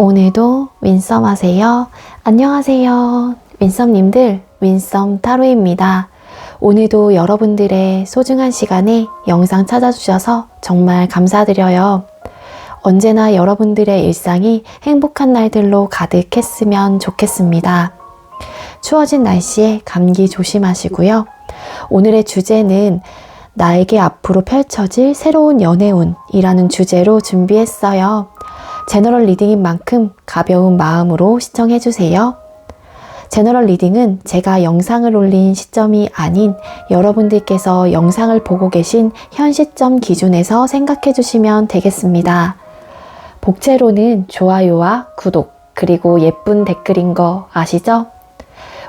오늘도 윈썸 하세요. 안녕하세요. 윈썸님들, 윈썸 타로입니다. 오늘도 여러분들의 소중한 시간에 영상 찾아주셔서 정말 감사드려요. 언제나 여러분들의 일상이 행복한 날들로 가득했으면 좋겠습니다. 추워진 날씨에 감기 조심하시고요. 오늘의 주제는 나에게 앞으로 펼쳐질 새로운 연애운이라는 주제로 준비했어요. 제너럴 리딩인 만큼 가벼운 마음으로 시청해주세요. 제너럴 리딩은 제가 영상을 올린 시점이 아닌 여러분들께서 영상을 보고 계신 현 시점 기준에서 생각해주시면 되겠습니다. 복채로는 좋아요와 구독, 그리고 예쁜 댓글인 거 아시죠?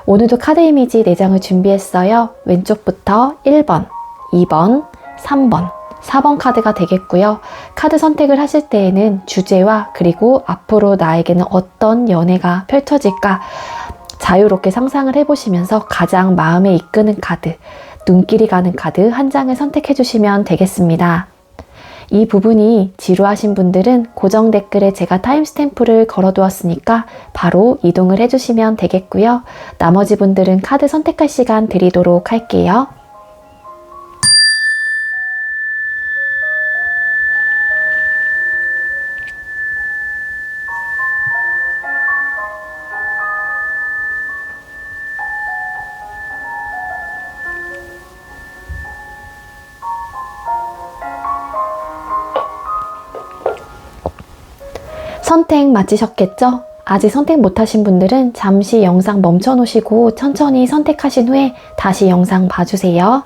오늘도 카드 이미지 4장을 준비했어요. 왼쪽부터 1번, 2번, 3번, 4번 카드가 되겠고요. 카드 선택을 하실 때에는 주제와 그리고 앞으로 나에게는 어떤 연애가 펼쳐질까 자유롭게 상상을 해보시면서 가장 마음에 이끄는 카드, 눈길이 가는 카드 한 장을 선택해 주시면 되겠습니다. 이 부분이 지루하신 분들은 고정 댓글에 제가 타임스탬프를 걸어두었으니까 바로 이동을 해주시면 되겠고요. 나머지 분들은 카드 선택할 시간 드리도록 할게요. 선택 마치셨겠죠? 아직 선택 못하신 분들은 잠시 영상 멈춰 놓으시고 천천히 선택하신 후에 다시 영상 봐주세요.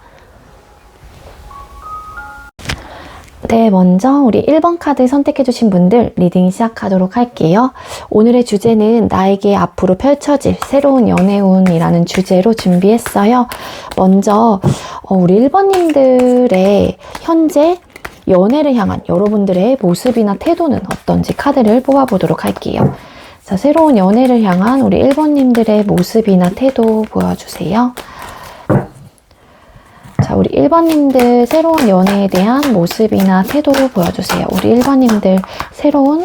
네, 먼저 우리 1번 카드 선택해 주신 분들 리딩 시작하도록 할게요. 오늘의 주제는 나에게 앞으로 펼쳐질 새로운 연애운이라는 주제로 준비했어요. 먼저 우리 1번님들의 현재 연애를 향한 여러분들의 모습이나 태도는 어떤지 카드를 뽑아보도록 할게요. 자, 새로운 연애를 향한 우리 1번님들의 모습이나 태도 보여주세요. 자, 우리 1번님들 새로운 연애에 대한 모습이나 태도 보여주세요. 우리 1번님들 새로운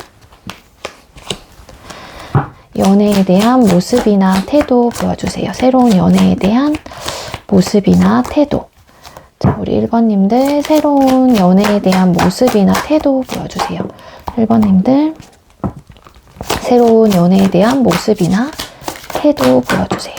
연애에 대한 모습이나 태도 보여주세요. 새로운 연애에 대한 모습이나 태도. 자, 우리 1번님들 새로운 연애에 대한 모습이나 태도 보여주세요. 1번님들 새로운 연애에 대한 모습이나 태도 보여주세요.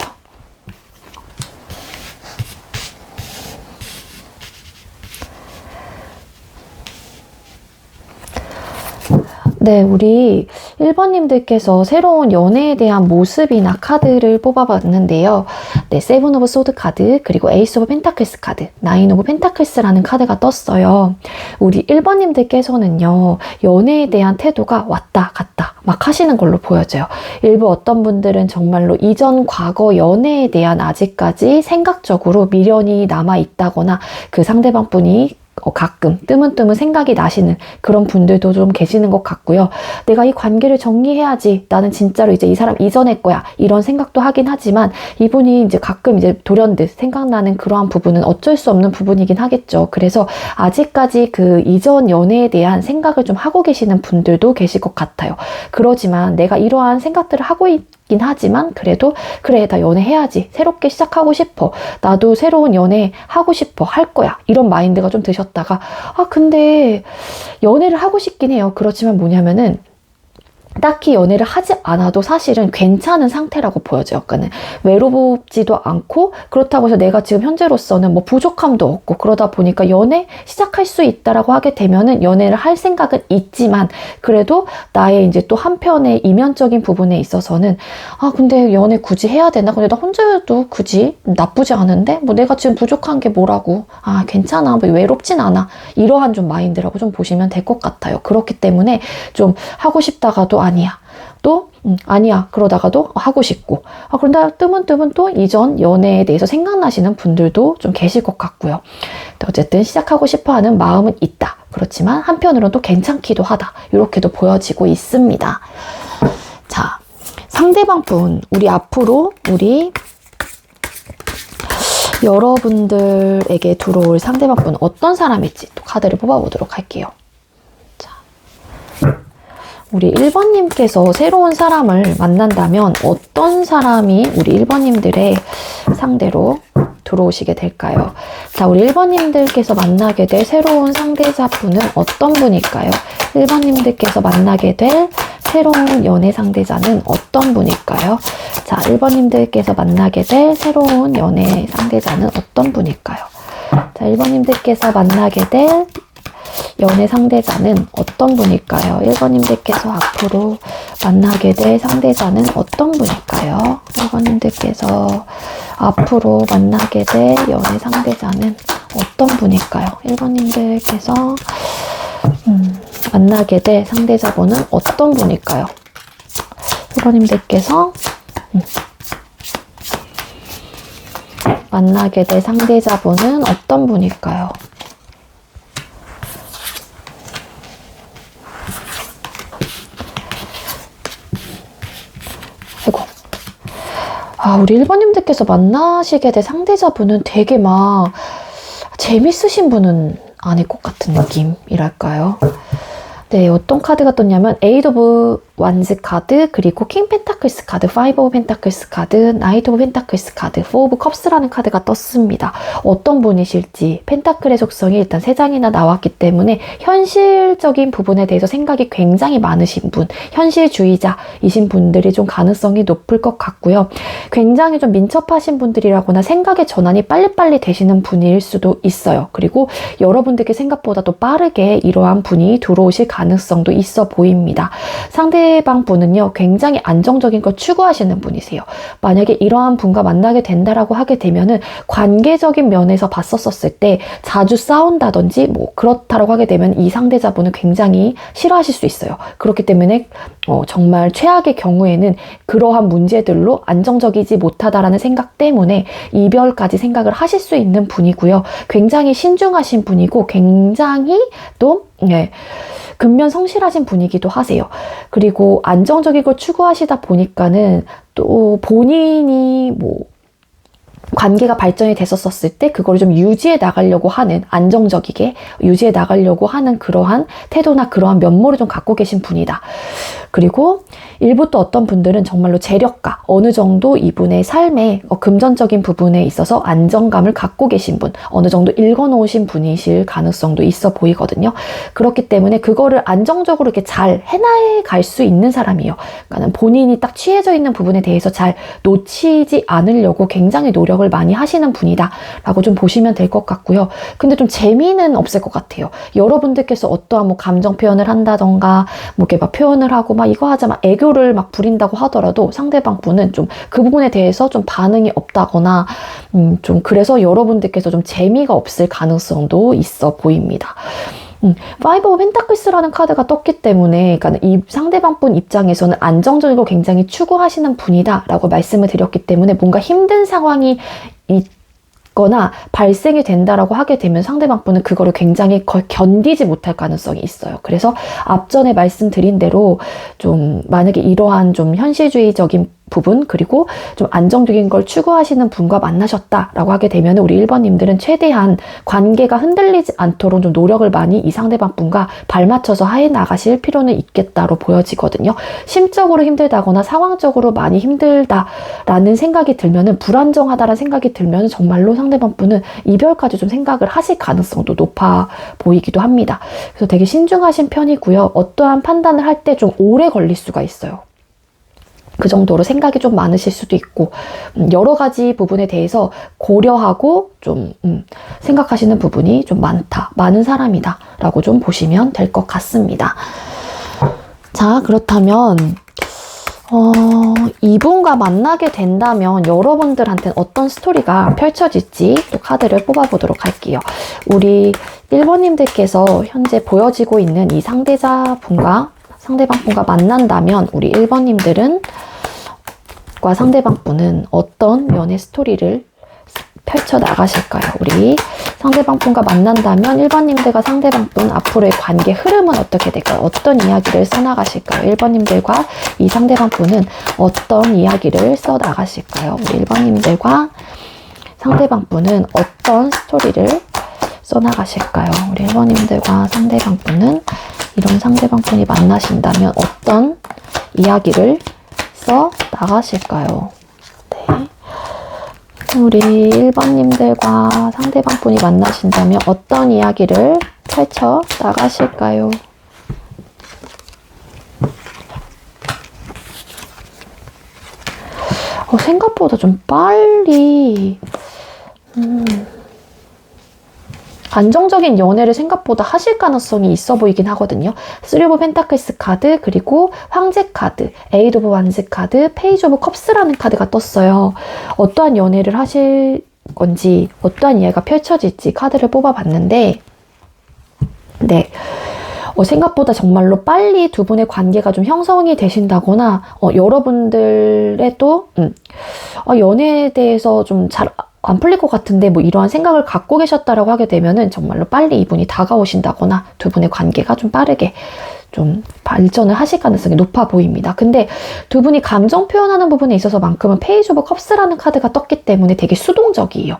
네, 우리 1번님들께서 새로운 연애에 대한 모습이나 카드를 뽑아봤는데요. 네, 세븐 오브 소드 카드, 그리고 에이스 오브 펜타클스 카드, 나인 오브 펜타클스라는 카드가 떴어요. 우리 1번님들께서는요, 연애에 대한 태도가 왔다 갔다 막 하시는 걸로 보여져요. 일부 어떤 분들은 정말로 이전 과거 연애에 대한 아직까지 생각적으로 미련이 남아있다거나 그 상대방 분이 가끔 뜨문뜨문 생각이 나시는 그런 분들도 좀 계시는 것 같고요. 내가 이 관계를 정리해야지. 나는 진짜로 이제 이 사람 이전의 거야. 이런 생각도 하긴 하지만 이분이 이제 가끔 이제 돌연듯 생각나는 그러한 부분은 어쩔 수 없는 부분이긴 하겠죠. 그래서 아직까지 그 이전 연애에 대한 생각을 좀 하고 계시는 분들도 계실 것 같아요. 그러지만 내가 이러한 생각들을 하고 있긴 하지만 그래도 그래, 나 연애해야지. 새롭게 시작하고 싶어. 나도 새로운 연애 하고 싶어. 할 거야. 이런 마인드가 좀 드셨다가 근데 연애를 하고 싶긴 해요. 그렇지만 뭐냐면은 딱히 연애를 하지 않아도 사실은 괜찮은 상태라고 보여져요. 그러니까 외롭지도 않고 그렇다고 해서 내가 지금 현재로서는 뭐 부족함도 없고 그러다 보니까 연애 시작할 수 있다라고 하게 되면은 연애를 할 생각은 있지만 그래도 나의 이제 또 한편의 이면적인 부분에 있어서는 근데 연애 굳이 해야 되나? 근데 나 혼자여도 굳이 나쁘지 않은데? 뭐 내가 지금 부족한 게 뭐라고? 괜찮아. 뭐 외롭진 않아. 이러한 좀 마인드라고 좀 보시면 될 것 같아요. 그렇기 때문에 좀 하고 싶다가도 아니야. 또 아니야. 그러다가도 하고 싶고. 그런데 뜨문뜨문 또 이전 연애에 대해서 생각나시는 분들도 좀 계실 것 같고요. 어쨌든 시작하고 싶어하는 마음은 있다. 그렇지만 한편으로는 또 괜찮기도 하다. 이렇게도 보여지고 있습니다. 자, 상대방 분, 우리 앞으로 우리 여러분들에게 들어올 상대방 분 어떤 사람일지 또 카드를 뽑아보도록 할게요. 자, 우리 1번님께서 새로운 사람을 만난다면 어떤 사람이 우리 1번님들의 상대로 들어오시게 될까요? 자, 우리 1번님들께서 만나게 될 새로운 상대자분은 어떤 분일까요? 1번님들께서 만나게 될 새로운 연애 상대자는 어떤 분일까요? 자, 1번님들께서 만나게 될 새로운 연애 상대자는 어떤 분일까요? 자, 1번님들께서 만나게 될 연애 상대자는 어떤 분일까요? 1번님들께서 앞으로 만나게 될 상대자는 어떤 분일까요? 1번님들께서 앞으로 만나게 될 연애 상대자는 어떤 분일까요? 1번님들께서 만나게 될 상대자분은 어떤 분일까요? 1번님들께서 만나게 될 상대자분은 어떤 분일까요? 우리 1번님들께서 만나시게 될 상대자분은 되게 막 재밌으신 분은 아닐 것 같은 느낌이랄까요? 네, 어떤 카드가 떴냐면 에이드 오브 완즈 카드, 그리고 킹 펜타클스 카드, 파이브 오브 펜타클스 카드, 나이트 오브 펜타클스 카드, 포 오브 컵스라는 카드가 떴습니다. 어떤 분이실지, 펜타클의 속성이 일단 3장이나 나왔기 때문에 현실적인 부분에 대해서 생각이 굉장히 많으신 분, 현실주의자이신 분들이 좀 가능성이 높을 것 같고요. 굉장히 좀 민첩하신 분들이라거나 생각의 전환이 빨리빨리 되시는 분일 수도 있어요. 그리고 여러분들께 생각보다 도 빠르게 이러한 분이 들어오실 가능성도 있어 보입니다. 상대방 분은요, 굉장히 안정적인 걸 추구하시는 분이세요. 만약에 이러한 분과 만나게 된다라고 하게 되면은 관계적인 면에서 봤었을 때 자주 싸운다든지 뭐 그렇다라고 하게 되면 이 상대자분은 굉장히 싫어하실 수 있어요. 그렇기 때문에 정말 최악의 경우에는 그러한 문제들로 안정적이지 못하다라는 생각 때문에 이별까지 생각을 하실 수 있는 분이고요. 굉장히 신중하신 분이고 굉장히 또 근면 성실하신 분이기도 하세요. 그리고 안정적인 걸 추구하시다 보니까는 또 본인이 뭐 관계가 발전이 됐었을 때 그걸 좀 유지해 나가려고 하는, 안정적이게 유지해 나가려고 하는 그러한 태도나 그러한 면모를 좀 갖고 계신 분이다. 그리고 일부 또 어떤 분들은 정말로 재력가, 어느 정도 이분의 삶의 금전적인 부분에 있어서 안정감을 갖고 계신 분, 어느 정도 읽어놓으신 분이실 가능성도 있어 보이거든요. 그렇기 때문에 그거를 안정적으로 이렇게 잘 해나갈 수 있는 사람이에요. 그러니까 본인이 딱 취해져 있는 부분에 대해서 잘 놓치지 않으려고 굉장히 노력을 많이 하시는 분이다 라고 좀 보시면 될 것 같고요. 근데 좀 재미는 없을 것 같아요. 여러분들께서 어떠한 뭐 감정 표현을 한다던가 뭐 이렇게 막 표현을 하고 막 이거 하자 막 애교를 막 부린다고 하더라도 상대방 분은 좀 그 부분에 대해서 좀 반응이 없다거나 좀 그래서 여러분들께서 좀 재미가 없을 가능성도 있어 보입니다. 파이브 오브 펜타클스라는 카드가 떴기 때문에 그러니까 이 상대방 분 입장에서는 안정적이고 굉장히 추구하시는 분이다 라고 말씀을 드렸기 때문에 뭔가 힘든 상황이 있거나 발생이 된다라고 하게 되면 상대방 분은 그거를 굉장히 견디지 못할 가능성이 있어요. 그래서 앞전에 말씀드린 대로 좀 만약에 이러한 좀 현실주의적인 부분, 그리고 좀 안정적인 걸 추구하시는 분과 만나셨다라고 하게 되면 우리 1번님들은 최대한 관계가 흔들리지 않도록 좀 노력을 많이 이 상대방 분과 발맞춰서 해 나가실 필요는 있겠다로 보여지거든요. 심적으로 힘들다거나 상황적으로 많이 힘들다라는 생각이 들면은, 불안정하다라는 생각이 들면 정말로 상대방 분은 이별까지 좀 생각을 하실 가능성도 높아 보이기도 합니다. 그래서 되게 신중하신 편이고요. 어떠한 판단을 할 때 좀 오래 걸릴 수가 있어요. 그 정도로 생각이 좀 많으실 수도 있고 여러 가지 부분에 대해서 고려하고 좀 생각하시는 부분이 좀 많은 사람이다 라고 좀 보시면 될 것 같습니다. 자, 그렇다면 이분과 만나게 된다면 여러분들한테는 어떤 스토리가 펼쳐질지 또 카드를 뽑아보도록 할게요. 우리 1번님들께서 현재 보여지고 있는 이 상대방 분과 만난다면 우리 1번님들은 상대방 분은 어떤 연애 스토리를 펼쳐 나가실까요? 우리 상대방 분과 만난다면 1번님들과 상대방 분 앞으로의 관계 흐름은 어떻게 될까요? 어떤 이야기를 써나가실까요? 1번님들과 이 상대방 분은 어떤 이야기를 써나가실까요? 우리 1번님들과 상대방 분은 어떤 스토리를 써나가실까요? 우리 1번님들과 상대방 분은 이런 상대방분이 만나신다면 어떤 이야기를 써 나가실까요? 네. 우리 1번님들과 상대방분이 만나신다면 어떤 이야기를 펼쳐 나가실까요? 생각보다 좀 빨리 안정적인 연애를 생각보다 하실 가능성이 있어 보이긴 하거든요. 3 오브 펜타클스 카드, 그리고 황제 카드, 에이드 오브 완즈 카드, 페이지 오브 컵스라는 카드가 떴어요. 어떠한 연애를 하실 건지, 어떠한 이야기가 펼쳐질지 카드를 뽑아봤는데, 네. 생각보다 정말로 빨리 두 분의 관계가 좀 형성이 되신다거나, 여러분들의 또, 연애에 대해서 좀 잘 안 풀릴 것 같은데 뭐 이러한 생각을 갖고 계셨다라고 하게 되면은 정말로 빨리 이분이 다가오신다거나 두 분의 관계가 좀 빠르게 좀 발전을 하실 가능성이 높아 보입니다. 근데 두 분이 감정 표현하는 부분에 있어서만큼은 페이지 오브 컵스라는 카드가 떴기 때문에 되게 수동적이에요.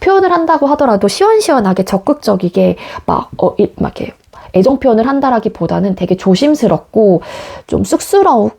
표현을 한다고 하더라도 시원시원하게 적극적이게 막 이렇게 애정 표현을 한다라기보다는 되게 조심스럽고 좀 쑥스러운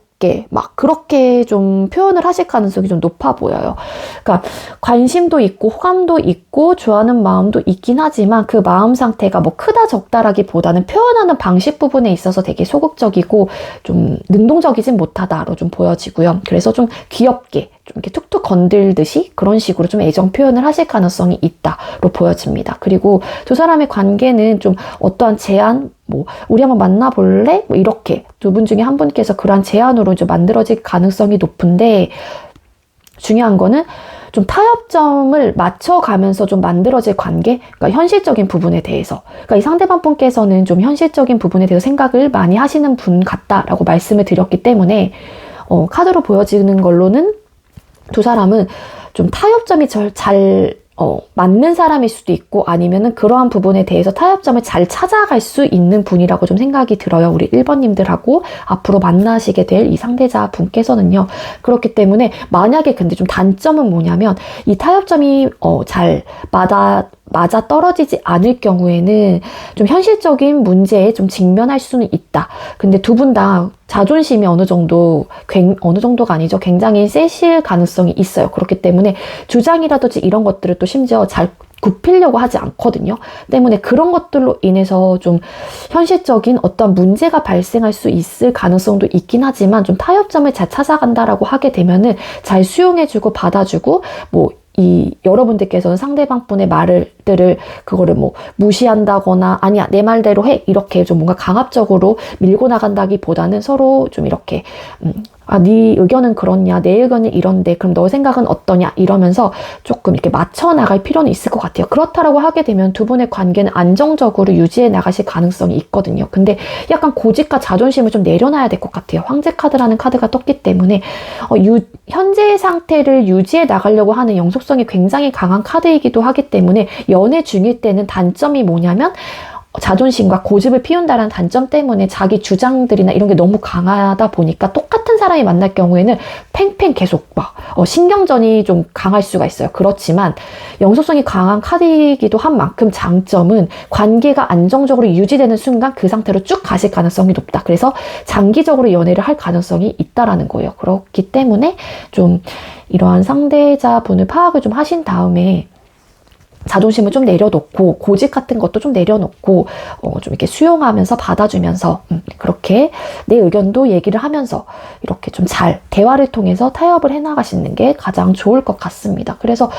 막 그렇게 좀 표현을 하실 가능성이 좀 높아 보여요. 그러니까 관심도 있고 호감도 있고 좋아하는 마음도 있긴 하지만 그 마음 상태가 뭐 크다 적다라기보다는 표현하는 방식 부분에 있어서 되게 소극적이고 좀 능동적이진 못하다로 좀 보여지고요. 그래서 좀 귀엽게 좀 이렇게 툭툭 건들듯이 그런 식으로 좀 애정 표현을 하실 가능성이 있다로 보여집니다. 그리고 두 사람의 관계는 좀 어떠한 제안, 뭐 우리 한번 만나볼래? 뭐 이렇게 두 분 중에 한 분께서 그러한 제안으로 좀 만들어질 가능성이 높은데, 중요한 거는 좀 타협점을 맞춰가면서 좀 만들어질 관계, 그러니까 현실적인 부분에 대해서, 그러니까 이 상대방 분께서는 좀 현실적인 부분에 대해서 생각을 많이 하시는 분 같다라고 말씀을 드렸기 때문에 카드로 보여지는 걸로는 두 사람은 좀 타협점이 잘 맞는 사람일 수도 있고, 아니면은 그러한 부분에 대해서 타협점을 잘 찾아갈 수 있는 분이라고 좀 생각이 들어요. 우리 1번님들하고 앞으로 만나시게 될 이 상대자 분께서는요. 그렇기 때문에 만약에 근데 좀 단점은 뭐냐면 이 타협점이 잘 맞아 떨어지지 않을 경우에는 좀 현실적인 문제에 좀 직면할 수는 있다. 근데 두 분 다 자존심이 어느 정도가 아니죠. 굉장히 세실 가능성이 있어요. 그렇기 때문에 주장이라든지 이런 것들을 또 심지어 잘 굽히려고 하지 않거든요. 때문에 그런 것들로 인해서 좀 현실적인 어떤 문제가 발생할 수 있을 가능성도 있긴 하지만, 좀 타협점을 잘 찾아간다라고 하게 되면은 잘 수용해주고 받아주고, 뭐 여러분들께서는 상대방 분의 말들을 그거를 뭐 무시한다거나 아니야 내 말대로 해 이렇게 좀 뭔가 강압적으로 밀고 나간다기보다는 서로 좀 이렇게 네 의견은 그렇냐, 내 의견은 이런데 그럼 너 생각은 어떠냐 이러면서 조금 이렇게 맞춰 나갈 필요는 있을 것 같아요. 그렇다라고 하게 되면 두 분의 관계는 안정적으로 유지해 나가실 가능성이 있거든요. 근데 약간 고집과 자존심을 좀 내려놔야 될 것 같아요. 황제 카드라는 카드가 떴기 때문에 현재 상태를 유지해 나가려고 하는 영속성이 굉장히 강한 카드이기도 하기 때문에, 연애 중일 때는 단점이 뭐냐면 자존심과 고집을 피운다는 단점 때문에 자기 주장들이나 이런 게 너무 강하다 보니까 똑같은 사람이 만날 경우에는 팽팽 계속 막 신경전이 좀 강할 수가 있어요. 그렇지만 영속성이 강한 카드이기도 한 만큼 장점은 관계가 안정적으로 유지되는 순간 그 상태로 쭉 가실 가능성이 높다. 그래서 장기적으로 연애를 할 가능성이 있다라는 거예요. 그렇기 때문에 좀 이러한 상대자분을 파악을 좀 하신 다음에 자존심을 좀 내려놓고 고집 같은 것도 좀 내려놓고 좀 이렇게 수용하면서 받아주면서 그렇게 내 의견도 얘기를 하면서 이렇게 좀 잘 대화를 통해서 타협을 해나가시는 게 가장 좋을 것 같습니다. 그래서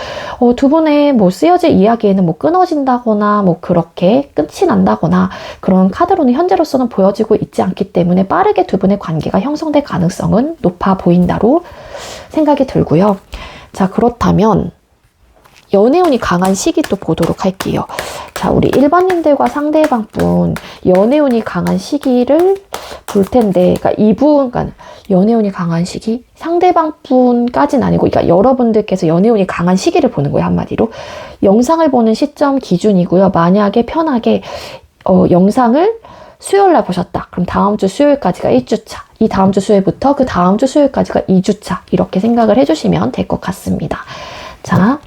두 분의 뭐 쓰여질 이야기에는 뭐 끊어진다거나 뭐 그렇게 끝이 난다거나 그런 카드로는 현재로서는 보여지고 있지 않기 때문에 빠르게 두 분의 관계가 형성될 가능성은 높아 보인다로 생각이 들고요. 자, 그렇다면 연애운이 강한 시기 또 보도록 할게요. 자, 우리 1번님들과 상대방분 연애운이 강한 시기를 볼 텐데, 그러니까 연애운이 강한 시기? 상대방분까지는 아니고, 그러니까 여러분들께서 연애운이 강한 시기를 보는 거예요, 한마디로. 영상을 보는 시점 기준이고요. 만약에 편하게 영상을 수요일날 보셨다. 그럼 다음 주 수요일까지가 1주차. 이 다음 주 수요일부터 그 다음 주 수요일까지가 2주차. 이렇게 생각을 해주시면 될 것 같습니다. 자,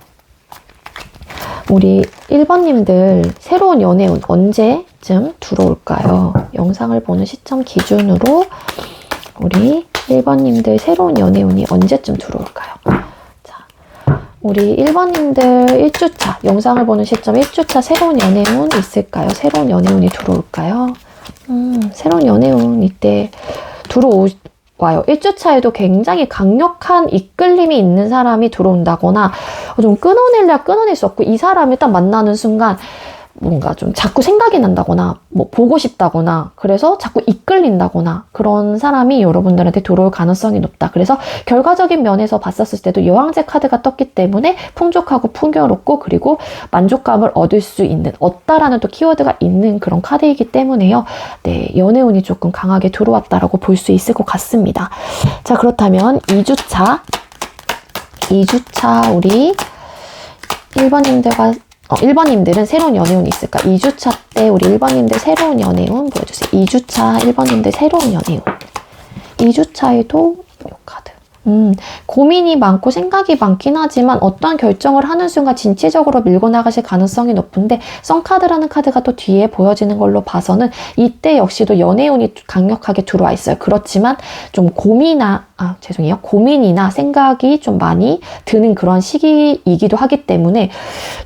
우리 1번님들 새로운 연애운 언제쯤 들어올까요? 영상을 보는 시점 기준으로 우리 1번님들 새로운 연애운이 언제쯤 들어올까요? 자, 우리 1번님들 1주차, 영상을 보는 시점 1주차 새로운 연애운 있을까요? 새로운 연애운이 들어올까요? 새로운 연애운 이때 들어와요. 1주차에도 굉장히 강력한 이끌림이 있는 사람이 들어온다거나 좀 끊어내려 끊어낼 수 없고 이 사람을 딱 만나는 순간 뭔가 좀 자꾸 생각이 난다거나 뭐 보고 싶다거나 그래서 자꾸 이끌린다거나 그런 사람이 여러분들한테 들어올 가능성이 높다. 그래서 결과적인 면에서 봤었을 때도 여왕제 카드가 떴기 때문에 풍족하고 풍요롭고 그리고 만족감을 얻을 수 있는 얻다라는 또 키워드가 있는 그런 카드이기 때문에요. 네, 연애운이 조금 강하게 들어왔다라고 볼 수 있을 것 같습니다. 자, 그렇다면 2주차 우리 1번님들은 새로운 연애운 있을까? 2주차 때 우리 1번님들 새로운 연애운 보여주세요. 2주차 1번님들 새로운 연애운. 2주차에도 이 카드. 고민이 많고 생각이 많긴 하지만 어떠한 결정을 하는 순간 진취적으로 밀고 나가실 가능성이 높은데 선카드라는 카드가 또 뒤에 보여지는 걸로 봐서는 이때 역시도 연애운이 강력하게 들어와 있어요. 그렇지만 좀 고민이나 생각이 좀 많이 드는 그런 시기이기도 하기 때문에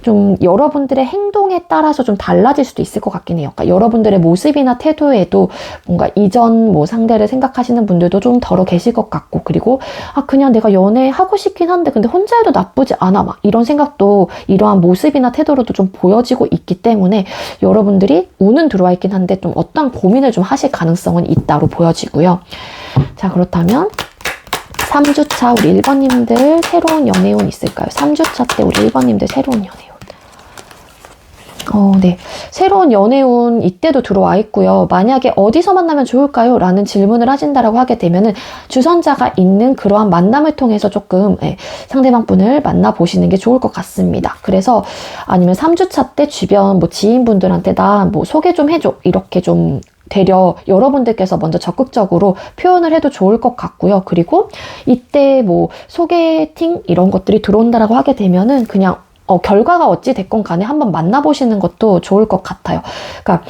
좀 여러분들의 행동에 따라서 좀 달라질 수도 있을 것 같긴 해요. 그러니까 여러분들의 모습이나 태도에도 뭔가 이전 뭐 상대를 생각하시는 분들도 좀 덜어 계실 것 같고 그리고 그냥 내가 연애하고 싶긴 한데 근데 혼자 해도 나쁘지 않아 막 이런 생각도 이러한 모습이나 태도로도 좀 보여지고 있기 때문에 여러분들이 운은 들어와 있긴 한데 좀 어떤 고민을 좀 하실 가능성은 있다로 보여지고요. 자, 그렇다면 3주차 우리 1번님들 새로운 연애운 있을까요? 3주차 때 우리 1번님들 새로운 연애운. 네. 새로운 연애운 이때도 들어와 있고요. 만약에 어디서 만나면 좋을까요? 라는 질문을 하신다라고 하게 되면은 주선자가 있는 그러한 만남을 통해서 조금 상대방 분을 만나보시는 게 좋을 것 같습니다. 그래서 아니면 3주차 때 주변 뭐 지인분들한테 나 뭐 소개 좀 해줘. 이렇게 좀 되려 여러분들께서 먼저 적극적으로 표현을 해도 좋을 것 같고요. 그리고 이때 뭐 소개팅 이런 것들이 들어온다라고 하게 되면은 그냥 결과가 어찌 됐건 간에 한번 만나보시는 것도 좋을 것 같아요. 그러니까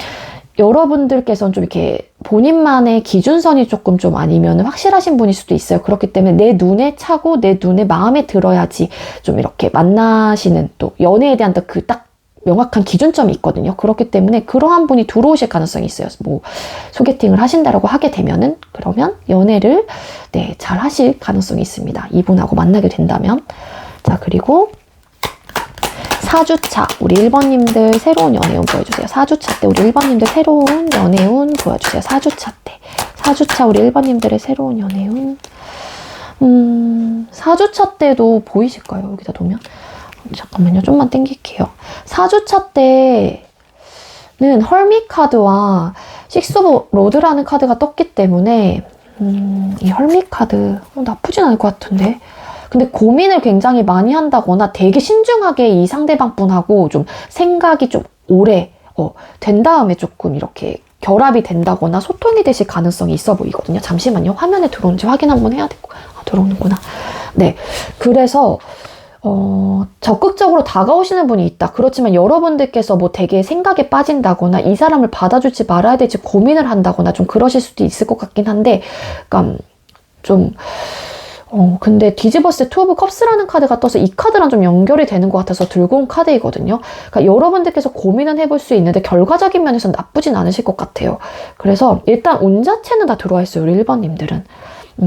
여러분들께서는 좀 이렇게 본인만의 기준선이 조금 좀 아니면 확실하신 분일 수도 있어요. 그렇기 때문에 내 눈에 차고 내 눈에 마음에 들어야지 좀 이렇게 만나시는 또 연애에 대한 또 그 딱 명확한 기준점이 있거든요. 그렇기 때문에 그러한 분이 들어오실 가능성이 있어요. 뭐 소개팅을 하신다라고 하게 되면은 그러면 연애를 잘 하실 가능성이 있습니다. 이분하고 만나게 된다면. 자, 그리고 4주차 우리 1번님들 새로운 연애운 보여주세요. 4주차 때 우리 1번님들 새로운 연애운 보여주세요. 4주차 우리 1번님들의 새로운 연애운 4주차 때도 보이실까요? 여기다 놓으면 잠깐만요. 좀만 당길게요. 4주차 때는 헐미 카드와 식스 오브 로드라는 카드가 떴기 때문에 이 헐미 카드 나쁘진 않을 것 같은데 근데 고민을 굉장히 많이 한다거나 되게 신중하게 이 상대방 분하고 좀 생각이 좀 오래 된 다음에 조금 이렇게 결합이 된다거나 소통이 되실 가능성이 있어 보이거든요. 잠시만요. 화면에 들어오는지 확인 한번 해야 되고 들어오는구나. 네, 그래서 적극적으로 다가오시는 분이 있다. 그렇지만 여러분들께서 뭐 되게 생각에 빠진다거나 이 사람을 받아줄지 말아야 될지 고민을 한다거나 좀 그러실 수도 있을 것 같긴 한데 그러니까 좀 근데 뒤집었을 때 투 오브 컵스라는 카드가 떠서 이 카드랑 좀 연결이 되는 것 같아서 들고 온 카드이거든요. 그러니까 여러분들께서 고민은 해볼 수 있는데 결과적인 면에서는 나쁘진 않으실 것 같아요. 그래서 일단 운 자체는 다 들어와 있어요. 우리 1번님들은.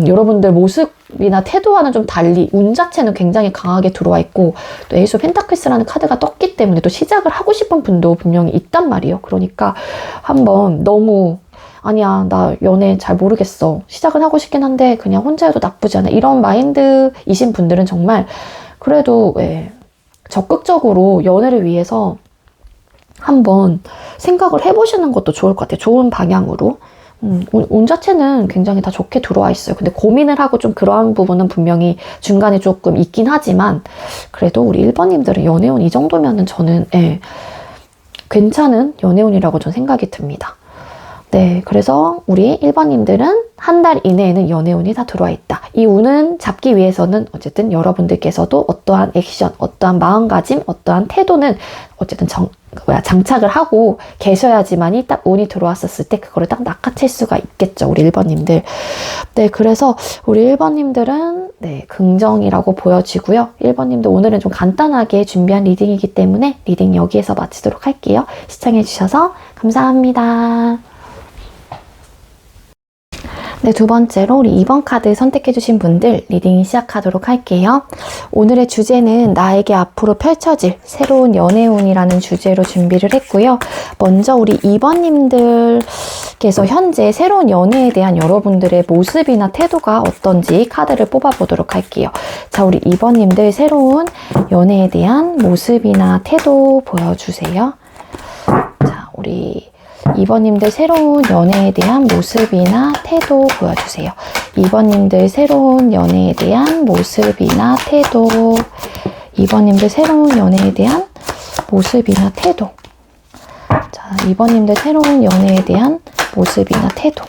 여러분들 모습이나 태도와는 좀 달리 운 자체는 굉장히 강하게 들어와 있고 또 에이스 오브 펜타클스라는 카드가 떴기 때문에 또 시작을 하고 싶은 분도 분명히 있단 말이에요. 그러니까 한번 너무 아니야 나 연애 잘 모르겠어 시작은 하고 싶긴 한데 그냥 혼자 해도 나쁘지 않아 이런 마인드이신 분들은 정말 그래도 적극적으로 연애를 위해서 한번 생각을 해보시는 것도 좋을 것 같아요. 좋은 방향으로. 운 자체는 굉장히 다 좋게 들어와 있어요. 근데 고민을 하고 좀 그러한 부분은 분명히 중간에 조금 있긴 하지만 그래도 우리 1번님들은 연애운 이 정도면은 저는 괜찮은 연애운이라고 전 생각이 듭니다. 네, 그래서 우리 1번님들은 한 달 이내에는 연애운이 다 들어와 있다. 이 운은 잡기 위해서는 어쨌든 여러분들께서도 어떠한 액션, 어떠한 마음가짐, 어떠한 태도는 어쨌든 장착을 하고 계셔야지만이 딱 운이 들어왔었을 때 그거를 딱 낚아챌 수가 있겠죠. 우리 1번님들. 네, 그래서 우리 1번님들은 네, 긍정이라고 보여지고요. 1번님들 오늘은 좀 간단하게 준비한 리딩이기 때문에 리딩 여기에서 마치도록 할게요. 시청해주셔서 감사합니다. 네, 두 번째로 우리 2번 카드 선택해주신 분들 리딩 시작하도록 할게요. 오늘의 주제는 나에게 앞으로 펼쳐질 새로운 연애운이라는 주제로 준비를 했고요. 먼저 우리 2번님들께서 현재 새로운 연애에 대한 여러분들의 모습이나 태도가 어떤지 카드를 뽑아보도록 할게요. 자, 우리 2번님들 새로운 연애에 대한 모습이나 태도 보여주세요. 자, 우리 2번님들 새로운 연애에 대한 모습이나 태도 보여주세요. 2번님들 새로운 연애에 대한 모습이나 태도. 2번님들 새로운 연애에 대한 모습이나 태도. 자, 2번님들 새로운 연애에 대한 모습이나 태도.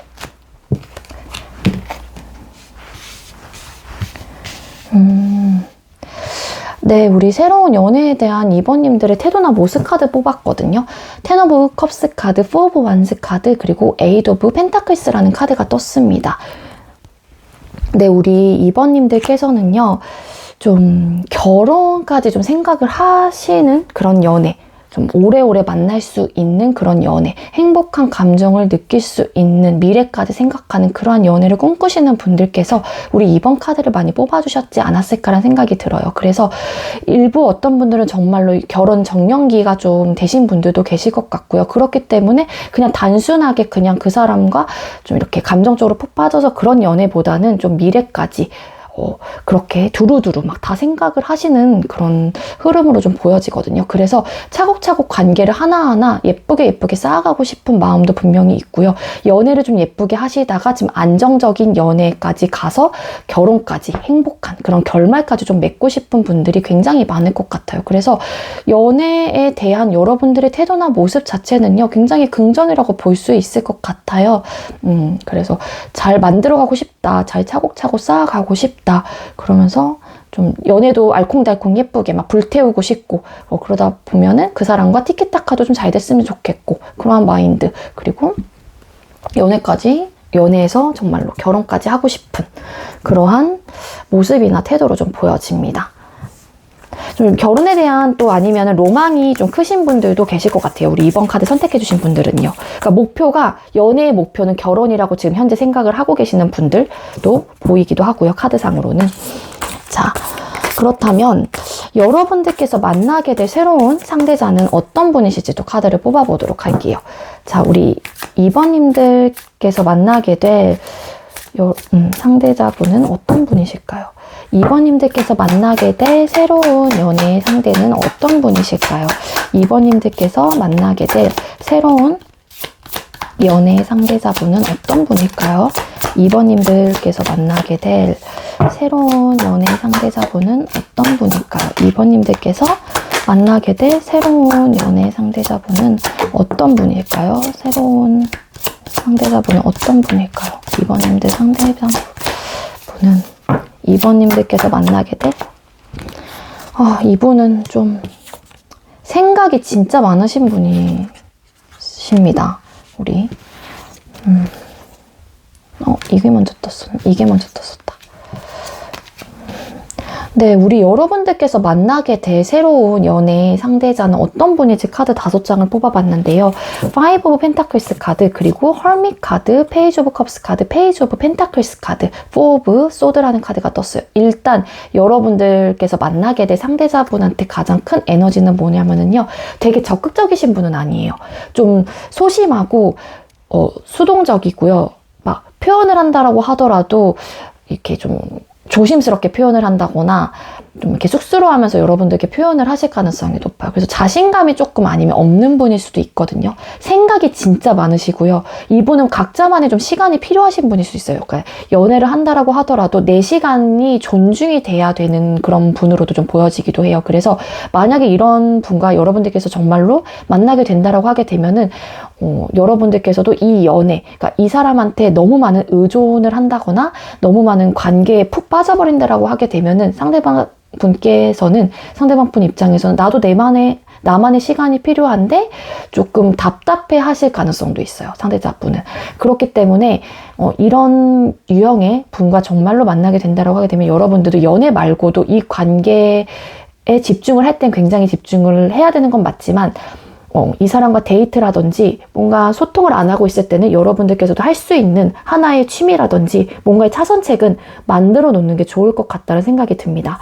네, 우리 새로운 연애에 대한 2번님들의 태도나 모습 카드 뽑았거든요. 텐 오브 컵스 카드, 포 오브 완스 카드, 그리고 에이드 오브 펜타클스라는 카드가 떴습니다. 네, 우리 2번님들께서는요, 좀 결혼까지 좀 생각을 하시는 그런 연애, 좀 오래오래 만날 수 있는 그런 연애, 행복한 감정을 느낄 수 있는 미래까지 생각하는 그러한 연애를 꿈꾸시는 분들께서 우리 2번 카드를 많이 뽑아주셨지 않았을까라는 생각이 들어요. 그래서 일부 어떤 분들은 정말로 결혼 정년기가 좀 되신 분들도 계실 것 같고요. 그렇기 때문에 그냥 단순하게 그냥 그 사람과 좀 이렇게 감정적으로 푹 빠져서 그런 연애보다는 좀 미래까지 그렇게 두루두루 막 다 생각을 하시는 그런 흐름으로 좀 보여지거든요. 그래서 차곡차곡 관계를 하나하나 예쁘게 쌓아가고 싶은 마음도 분명히 있고요. 연애를 좀 예쁘게 하시다가 지금 안정적인 연애까지 가서 결혼까지 행복한 그런 결말까지 좀 맺고 싶은 분들이 굉장히 많을 것 같아요. 그래서 연애에 대한 여러분들의 태도나 모습 자체는요, 굉장히 긍정이라고 볼 수 있을 것 같아요. 그래서 잘 만들어가고 싶다, 잘 차곡차곡 쌓아가고 싶다, 그러면서 좀 연애도 알콩달콩 예쁘게 막 불태우고 싶고 그러다 보면은 그 사람과 티키타카도 좀 잘 됐으면 좋겠고 그러한 마인드, 그리고 연애에서 정말로 결혼까지 하고 싶은 그러한 모습이나 태도로 좀 보여집니다. 좀 결혼에 대한 또 아니면 로망이 좀 크신 분들도 계실 것 같아요. 우리 2번 카드 선택해주신 분들은요. 그러니까 연애의 목표는 결혼이라고 지금 현재 생각을 하고 계시는 분들도 보이기도 하고요. 카드상으로는. 자, 그렇다면 여러분들께서 만나게 될 새로운 상대자는 어떤 분이실지도 카드를 뽑아보도록 할게요. 자, 우리 2번님들께서 만나게 될 상대자분은 어떤 분이실까요? 2번님들께서 만나게 될 새로운 연애의 상대는 어떤 분이실까요? 2번님들께서 만나게 될 새로운 연애의 상대자분은 어떤 분일까요? 2번님들께서 만나게 될 새로운 연애의 상대자분은 어떤 분일까요? 2번님들께서 만나게 될 새로운 연애의 상대자분은 어떤 분일까요? 새로운 상대자분은 어떤 분일까요? 2번님들 상대자분은 2번님들께서 만나게 될 이분은 좀 생각이 진짜 많으신 분이십니다. 우리 이게 먼저 떴었다. 네, 우리 여러분들께서 만나게 될 새로운 연애 상대자는 어떤 분일지 카드 5장을 뽑아봤는데요. 5 오브 펜타클스 카드, 그리고 헐밋 카드, 페이지 오브 컵스 카드, 페이지 오브 펜타클스 카드, 4 오브 소드라는 카드가 떴어요. 일단 여러분들께서 만나게 될 상대자분한테 가장 큰 에너지는 뭐냐면은요, 되게 적극적이신 분은 아니에요. 좀 소심하고 수동적이고요. 막 표현을 한다라고 하더라도 이렇게 좀 조심스럽게 표현을 한다거나 좀 이렇게 쑥스러워하면서 여러분들께 표현을 하실 가능성이 높아요. 그래서 자신감이 조금 아니면 없는 분일 수도 있거든요. 생각이 진짜 많으시고요. 이분은 각자만의 좀 시간이 필요하신 분일 수 있어요. 그러니까 연애를 한다라고 하더라도 내 시간이 존중이 돼야 되는 그런 분으로도 좀 보여지기도 해요. 그래서 만약에 이런 분과 여러분들께서 정말로 만나게 된다라고 하게 되면은 여러분들께서도 이 연애, 그러니까 이 사람한테 너무 많은 의존을 한다거나 너무 많은 관계에 푹 빠져버린다라고 하게 되면은 상대방 분 입장에서는 나도 나만의 시간이 필요한데 조금 답답해 하실 가능성도 있어요. 상대자분은. 그렇기 때문에 이런 유형의 분과 정말로 만나게 된다라고 하게 되면 여러분들도 연애 말고도 이 관계에 집중을 할 땐 굉장히 집중을 해야 되는 건 맞지만 이 사람과 데이트라든지 뭔가 소통을 안 하고 있을 때는 여러분들께서도 할 수 있는 하나의 취미라든지 뭔가의 차선책은 만들어 놓는 게 좋을 것 같다는 생각이 듭니다.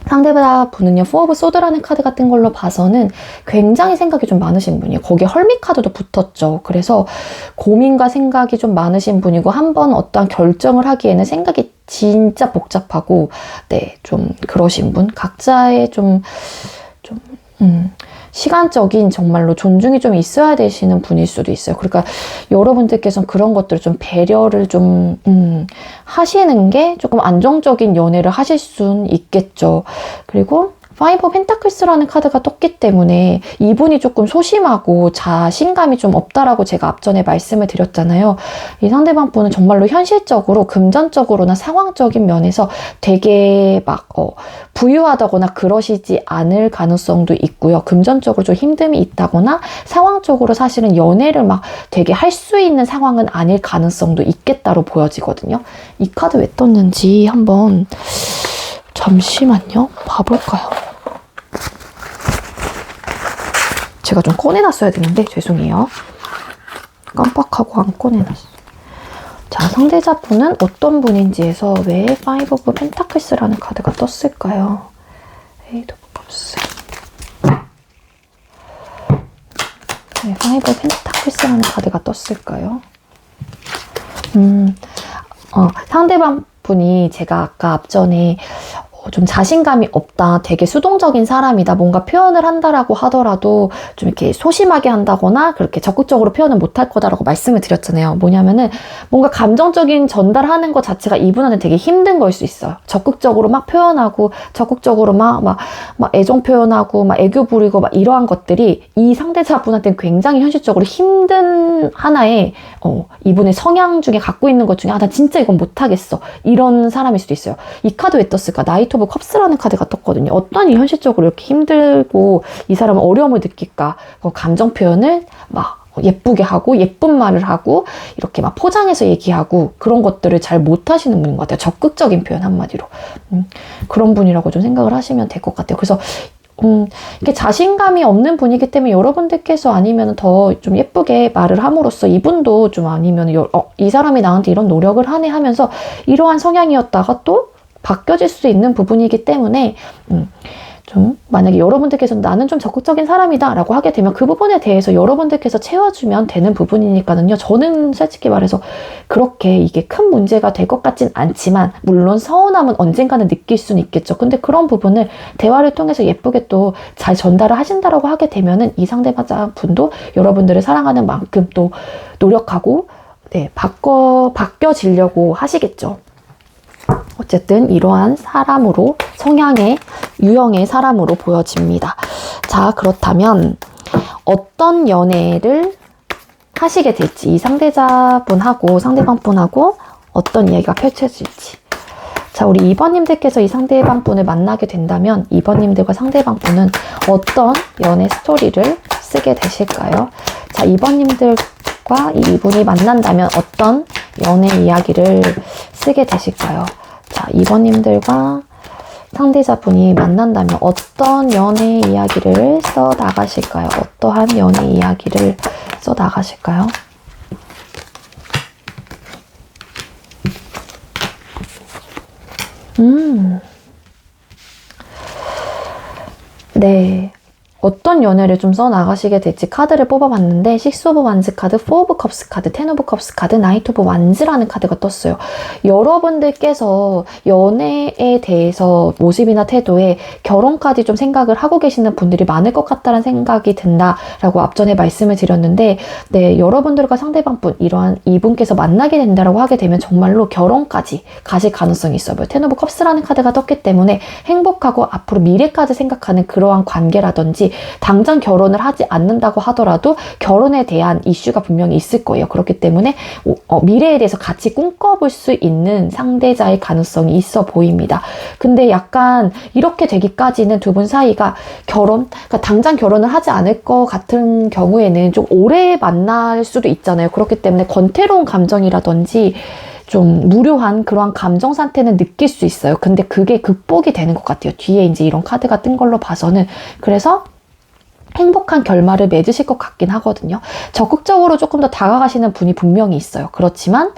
상대분은요, 4 오브 소드라는 카드 같은 걸로 봐서는 굉장히 생각이 좀 많으신 분이에요. 거기에 헐밋 카드도 붙었죠. 그래서 고민과 생각이 좀 많으신 분이고 한번 어떠한 결정을 하기에는 생각이 진짜 복잡하고 네, 좀 그러신 분. 각자의 시간적인 정말로 존중이 좀 있어야 되시는 분일 수도 있어요. 그러니까 여러분들께서는 그런 것들을 좀 배려를 좀 하시는 게 조금 안정적인 연애를 하실 수는 있겠죠. 그리고 5 펜타클스라는 카드가 떴기 때문에 이분이 조금 소심하고 자신감이 좀 없다라고 제가 앞전에 말씀을 드렸잖아요. 이 상대방 분은 정말로 현실적으로 금전적으로나 상황적인 면에서 되게 막 부유하다거나 그러시지 않을 가능성도 있고요. 금전적으로 좀 힘듦이 있다거나 상황적으로 사실은 연애를 막 되게 할 수 있는 상황은 아닐 가능성도 있겠다로 보여지거든요. 이 카드 왜 떴는지 한번 잠시만요. 봐볼까요? 제가 좀 꺼내놨어야 되는데 죄송해요. 깜빡하고 안 꺼내놨어. 자, 상대자분은 어떤 분인지에서 왜 5 오브 펜타클스라는 카드가 떴을까요? 8 오브 컵스. 왜 5 오브 펜타클스라는 카드가 떴을까요? 상대방 분이 제가 아까 앞전에 좀 자신감이 없다, 되게 수동적인 사람이다, 뭔가 표현을 한다라고 하더라도 좀 이렇게 소심하게 한다거나 그렇게 적극적으로 표현을 못할 거다라고 말씀을 드렸잖아요. 뭐냐면은 뭔가 감정적인 전달하는 것 자체가 이분한테 되게 힘든 걸 수 있어요. 적극적으로 막 표현하고 적극적으로 막 애정 표현하고 막 애교 부리고 막 이러한 것들이 이 상대자분한테는 굉장히 현실적으로 힘든 하나의 이분의 성향 중에 갖고 있는 것 중에 나 진짜 이건 못하겠어, 이런 사람일 수도 있어요. 이 카드 왜 떴을까? 나이트 오브 컵스라는 카드가 떴거든요. 어떠니 현실적으로 이렇게 힘들고 이 사람은 어려움을 느낄까? 감정 표현을 막 예쁘게 하고 예쁜 말을 하고 이렇게 막 포장해서 얘기하고 그런 것들을 잘 못하시는 분인 것 같아요. 적극적인 표현 한마디로. 그런 분이라고 좀 생각을 하시면 될 것 같아요. 그래서 이게 자신감이 없는 분이기 때문에 여러분들께서 아니면 더 좀 예쁘게 말을 함으로써 이분도 좀 아니면 이 사람이 나한테 이런 노력을 하네 하면서 이러한 성향이었다가 또 바뀌어질 수 있는 부분이기 때문에 좀 만약에 여러분들께서 나는 좀 적극적인 사람이다 라고 하게 되면 그 부분에 대해서 여러분들께서 채워주면 되는 부분이니까는요. 저는 솔직히 말해서 그렇게 이게 큰 문제가 될 것 같진 않지만 물론 서운함은 언젠가는 느낄 수는 있겠죠. 근데 그런 부분을 대화를 통해서 예쁘게 또 잘 전달을 하신다라고 하게 되면은 이 상대방 분도 여러분들을 사랑하는 만큼 또 노력하고 네, 바뀌어지려고 하시겠죠. 어쨌든 이러한 사람으로 성향의 유형의 사람으로 보여집니다. 자, 그렇다면 어떤 연애를 하시게 될지 이 상대자분하고 상대방분하고 어떤 이야기가 펼쳐질지. 자, 우리 2번님들께서 이 상대방분을 만나게 된다면 2번님들과 상대방분은 어떤 연애 스토리를 쓰게 되실까요? 자, 2번님들과 이분이 만난다면 어떤 연애 이야기를 쓰게 되실까요? 자, 2번님들과 상대자분이 만난다면 어떤 연애 이야기를 써 나가실까요? 어떠한 연애 이야기를 써 나가실까요? 네. 어떤 연애를 좀 써나가시게 될지 카드를 뽑아봤는데 식스 오브 완즈 카드, 포 오브 컵스 카드, 텐 오브 컵스 카드, 나이트 오브 완즈라는 카드가 떴어요. 여러분들께서 연애에 대해서 모습이나 태도에 결혼까지 좀 생각을 하고 계시는 분들이 많을 것 같다는 생각이 든다라고 앞전에 말씀을 드렸는데 네, 여러분들과 상대방분 이러한 이분께서 만나게 된다라고 하게 되면 정말로 결혼까지 가실 가능성이 있어요. 텐 오브 컵스라는 카드가 떴기 때문에 행복하고 앞으로 미래까지 생각하는 그러한 관계라든지 당장 결혼을 하지 않는다고 하더라도 결혼에 대한 이슈가 분명히 있을 거예요. 그렇기 때문에 미래에 대해서 같이 꿈꿔볼 수 있는 상대자의 가능성이 있어 보입니다. 근데 약간 이렇게 되기까지는 두 분 사이가 그러니까 당장 결혼을 하지 않을 것 같은 경우에는 좀 오래 만날 수도 있잖아요. 그렇기 때문에 권태로운 감정이라든지 좀 무료한 그러한 감정 상태는 느낄 수 있어요. 근데 그게 극복이 되는 것 같아요. 뒤에 이제 이런 카드가 뜬 걸로 봐서는. 그래서 행복한 결말을 맺으실 것 같긴 하거든요. 적극적으로 조금 더 다가가시는 분이 분명히 있어요. 그렇지만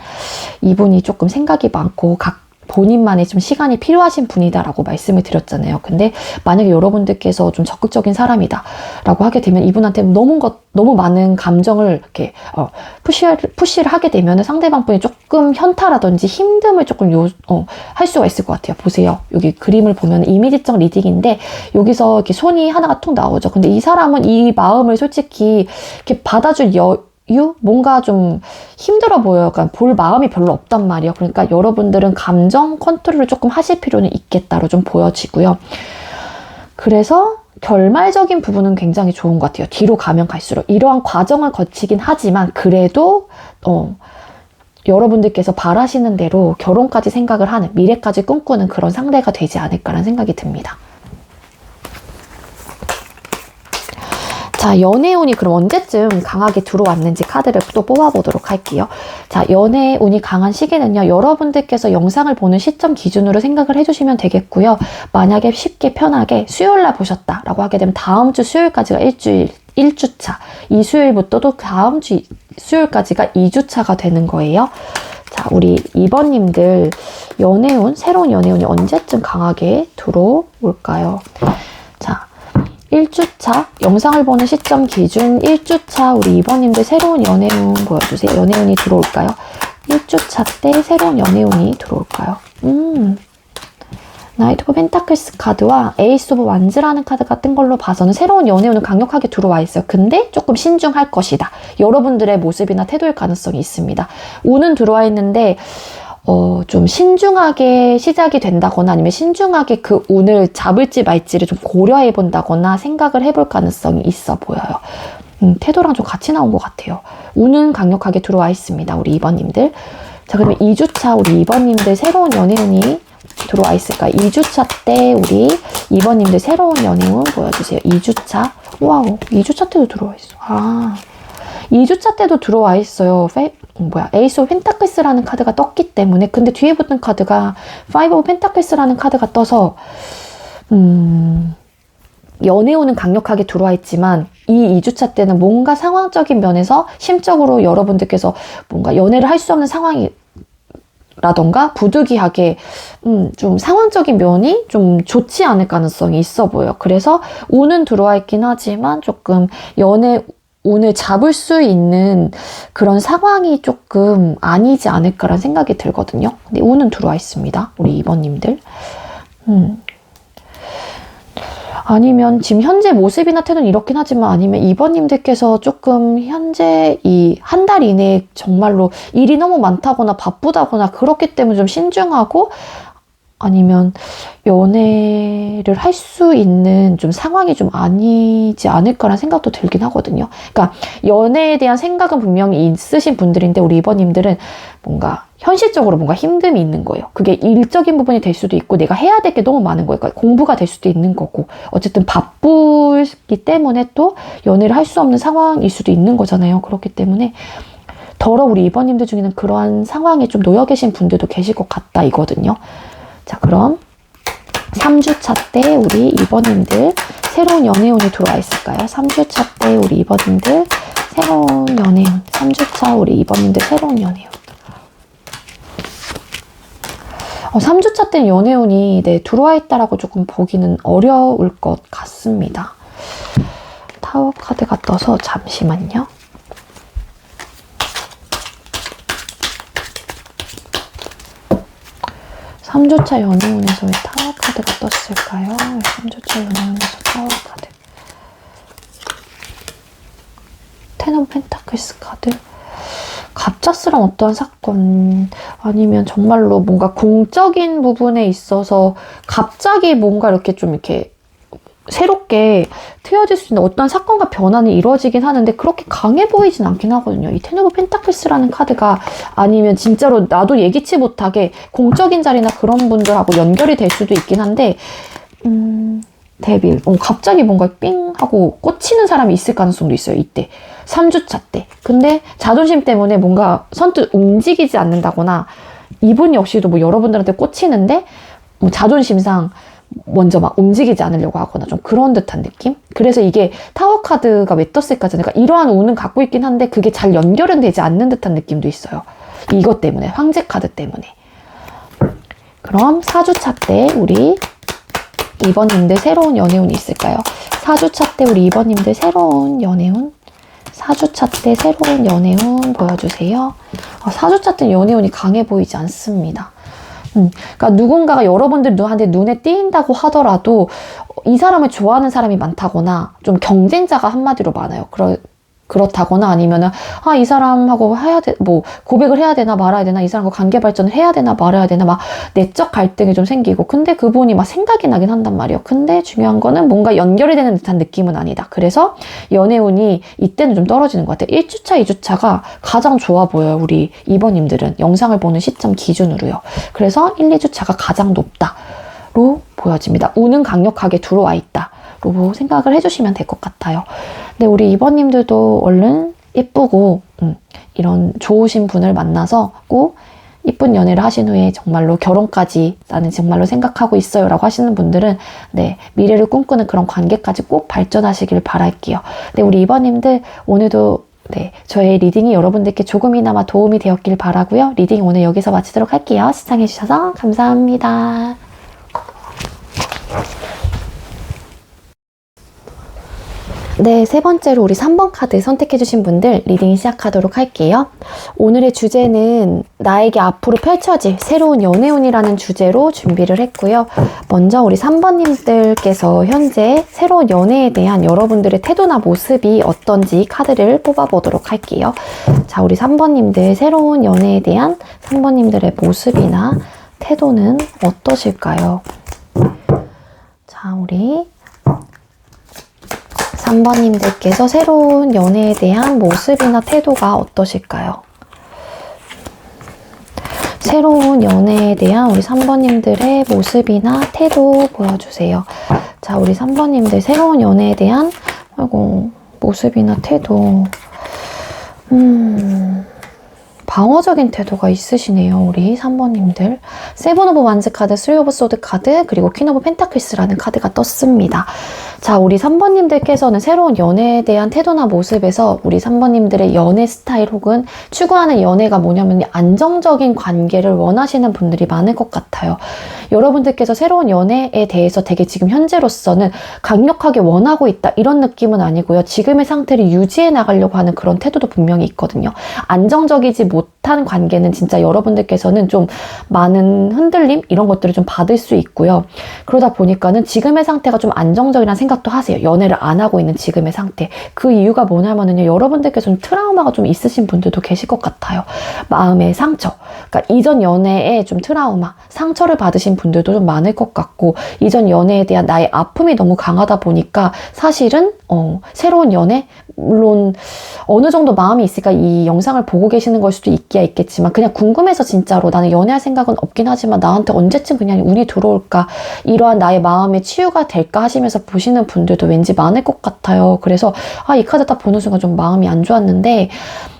이분이 조금 생각이 많고 본인만의 좀 시간이 필요하신 분이다라고 말씀을 드렸잖아요. 근데 만약에 여러분들께서 좀 적극적인 사람이다 라고 하게 되면 이분한테 너무 많은 감정을 이렇게 푸시를 하게 되면 상대방 분이 조금 현타라든지 힘듦을 조금 할 수가 있을 것 같아요. 보세요. 여기 그림을 보면 이미지적 리딩인데 여기서 이렇게 손이 하나가 툭 나오죠. 근데 이 사람은 이 마음을 솔직히 이렇게 받아줄 뭔가 좀 힘들어 보여요. 그러니까 볼 마음이 별로 없단 말이에요. 그러니까 여러분들은 감정 컨트롤을 조금 하실 필요는 있겠다로 좀 보여지고요. 그래서 결말적인 부분은 굉장히 좋은 것 같아요. 뒤로 가면 갈수록 이러한 과정을 거치긴 하지만 그래도 여러분들께서 바라시는 대로 결혼까지 생각을 하는 미래까지 꿈꾸는 그런 상대가 되지 않을까라는 생각이 듭니다. 자, 연애운이 그럼 언제쯤 강하게 들어왔는지 카드를 또 뽑아보도록 할게요. 자, 연애운이 강한 시기는요. 여러분들께서 영상을 보는 시점 기준으로 생각을 해주시면 되겠고요. 만약에 쉽게 편하게 수요일날 보셨다라고 하게 되면 다음 주 수요일까지가 1주차. 이 수요일부터도 다음 주 수요일까지가 2주차가 되는 거예요. 자, 우리 2번님들 연애운, 새로운 연애운이 언제쯤 강하게 들어올까요? 자, 1주차, 영상을 보는 시점 기준 1주차 우리 2번님들 새로운 연애운 보여주세요. 연애운이 들어올까요? 1주차 때 새로운 연애운이 들어올까요? 나이트 오브 펜타클스 카드와 에이스 오브 완즈라는 카드가 뜬 걸로 봐서는 새로운 연애운은 강력하게 들어와 있어요. 근데 조금 신중할 것이다. 여러분들의 모습이나 태도일 가능성이 있습니다. 운은 들어와 있는데 좀 신중하게 시작이 된다거나 아니면 신중하게 그 운을 잡을지 말지를 좀 고려해 본다거나 생각을 해볼 가능성이 있어 보여요. 태도랑 좀 같이 나온 것 같아요. 운은 강력하게 들어와 있습니다. 우리 2번님들. 자, 그러면 2주차 우리 2번님들 새로운 연애운이 들어와 있을까요? 2주차 때 우리 2번님들 새로운 연애운 보여주세요. 2주차. 와우, 2주차 때도 들어와 있어. 2주차 때도 들어와 있어요. 에이스 오브 펜타클스라는 카드가 떴기 때문에. 근데 뒤에 붙은 카드가 파이브 오브 펜타클스라는 카드가 떠서 연애운은 강력하게 들어와 있지만 이 2주차 때는 뭔가 상황적인 면에서 심적으로 여러분들께서 뭔가 연애를 할 수 없는 상황이라던가 부득이하게 좀 상황적인 면이 좀 좋지 않을 가능성이 있어 보여요. 그래서 운은 들어와 있긴 하지만 조금 운을 잡을 수 있는 그런 상황이 조금 아니지 않을까라는 생각이 들거든요. 근데 운은 들어와 있습니다. 우리 2번님들. 아니면 지금 현재 모습이나 태도는 이렇긴 하지만 아니면 2번님들께서 조금 현재 이 한 달 이내에 정말로 일이 너무 많다거나 바쁘다거나 그렇기 때문에 좀 신중하고 아니면 연애를 할 수 있는 좀 상황이 좀 아니지 않을까라는 생각도 들긴 하거든요. 그러니까 연애에 대한 생각은 분명히 있으신 분들인데 우리 2번님들은 뭔가 현실적으로 뭔가 힘듦이 있는 거예요. 그게 일적인 부분이 될 수도 있고 내가 해야 될 게 너무 많은 거예요. 그러니까 공부가 될 수도 있는 거고 어쨌든 바쁘기 때문에 또 연애를 할 수 없는 상황일 수도 있는 거잖아요. 그렇기 때문에 더러 우리 2번님들 중에는 그러한 상황에 좀 놓여 계신 분들도 계실 것 같다 이거든요. 자, 그럼 3주차 때 우리 2번님들 새로운 연애운이 들어와 있을까요? 3주차 때 우리 2번님들 새로운 연애운. 3주차 우리 2번님들 새로운 연애운. 3주차 때는 연애운이 들어와 있다라고 조금 보기는 어려울 것 같습니다. 타워 카드가 떠서 잠시만요. 삼주차 연애운에서 왜 타워 카드가 떴을까요? 왜 3주차 연애운에서 타워 카드? 텐 오브 펜타클스 카드? 갑작스런 어떠한 사건 아니면 정말로 뭔가 공적인 부분에 있어서 갑자기 뭔가 이렇게 좀 이렇게 새롭게 트여질 수 있는 어떤 사건과 변환이 이루어지긴 하는데 그렇게 강해 보이진 않긴 하거든요. 이 텐 오브 펜타클스라는 카드가 아니면 진짜로 나도 예기치 못하게 공적인 자리나 그런 분들하고 연결이 될 수도 있긴 한데 데빌. 갑자기 뭔가 삥 하고 꽂히는 사람이 있을 가능성도 있어요. 이때. 3주차 때. 근데 자존심 때문에 뭔가 선뜻 움직이지 않는다거나 이분 역시도 뭐 여러분들한테 꽂히는데 뭐 자존심상 먼저 막 움직이지 않으려고 하거나 좀 그런 듯한 느낌? 그래서 이게 타워 카드가 왜 떴을까잖아요. 그러니까 이러한 운은 갖고 있긴 한데 그게 잘 연결은 되지 않는 듯한 느낌도 있어요. 이것 때문에. 황제 카드 때문에. 그럼 4주차 때 우리 2번님들 새로운 연애운이 있을까요? 4주차 때 우리 2번님들 새로운 연애운? 4주차 때 새로운 연애운 보여주세요. 4주차 때 연애운이 강해 보이지 않습니다. 그러니까 누군가가 여러분들한테 눈에 띄인다고 하더라도 이 사람을 좋아하는 사람이 많다거나 좀 경쟁자가 한마디로 많아요. 그렇다거나 아니면은 이 사람하고 고백을 해야 되나 말아야 되나, 이 사람과 관계 발전을 해야 되나 말아야 되나 막 내적 갈등이 좀 생기고, 근데 그분이 막 생각이 나긴 한단 말이에요. 근데 중요한 거는 뭔가 연결이 되는 듯한 느낌은 아니다. 그래서 연애운이 이때는 좀 떨어지는 것 같아요. 1주차, 2주차가 가장 좋아 보여요. 우리 2번님들은 영상을 보는 시점 기준으로요. 그래서 1, 2주차가 가장 높다로 보여집니다. 운은 강력하게 들어와 있다. 로 생각을 해주시면 될 것 같아요. 근데 우리 2번님들도 얼른 예쁘고 이런 좋으신 분을 만나서 꼭 이쁜 연애를 하신 후에 정말로 결혼까지 나는 정말로 생각하고 있어요 라고 하시는 분들은 미래를 꿈꾸는 그런 관계까지 꼭 발전하시길 바랄게요. 네, 우리 2번님들 오늘도 저의 리딩이 여러분들께 조금이나마 도움이 되었길 바라고요. 리딩 오늘 여기서 마치도록 할게요. 시청해주셔서 감사합니다. 네, 세 번째로 우리 3번 카드 선택해주신 분들 리딩 시작하도록 할게요. 오늘의 주제는 나에게 앞으로 펼쳐질 새로운 연애운이라는 주제로 준비를 했고요. 먼저 우리 3번님들께서 현재 새로운 연애에 대한 여러분들의 태도나 모습이 어떤지 카드를 뽑아보도록 할게요. 자, 우리 3번님들 새로운 연애에 대한 3번님들의 모습이나 태도는 어떠실까요? 자, 우리 3번님들께서 새로운 연애에 대한 모습이나 태도가 어떠실까요? 새로운 연애에 대한 우리 3번님들의 모습이나 태도 보여주세요. 자, 우리 3번님들 새로운 연애에 대한 모습이나 태도. 방어적인 태도가 있으시네요. 우리 3번님들. 세븐 오브 완즈 카드, 쓰리 오브 소드 카드, 그리고 퀸 오브 펜타클스라는 카드가 떴습니다. 자, 우리 3번님들께서는 새로운 연애에 대한 태도나 모습에서 우리 3번님들의 연애 스타일 혹은 추구하는 연애가 뭐냐면 안정적인 관계를 원하시는 분들이 많을 것 같아요. 여러분들께서 새로운 연애에 대해서 되게 지금 현재로서는 강력하게 원하고 있다 이런 느낌은 아니고요. 지금의 상태를 유지해 나가려고 하는 그런 태도도 분명히 있거든요. 안정적이지 못한 관계는 진짜 여러분들께서는 좀 많은 흔들림 이런 것들을 좀 받을 수 있고요. 그러다 보니까는 지금의 상태가 좀 안정적이라는 생각도 하세요. 연애를 안 하고 있는 지금의 상태. 그 이유가 뭐냐면요. 여러분들께서 좀 트라우마가 좀 있으신 분들도 계실 것 같아요. 마음의 상처. 그러니까 이전 연애에 좀 트라우마, 상처를 받으신 분들도 좀 많을 것 같고, 이전 연애에 대한 나의 아픔이 너무 강하다 보니까 사실은 새로운 연애, 물론 어느 정도 마음이 있으니까 이 영상을 보고 계시는 걸 수도 있겠지만 그냥 궁금해서 진짜로 나는 연애할 생각은 없긴 하지만 나한테 언제쯤 그냥 운이 들어올까, 이러한 나의 마음의 치유가 될까 하시면서 보시는 분들도 왠지 많을 것 같아요. 그래서 이 카드 딱 보는 순간 좀 마음이 안 좋았는데,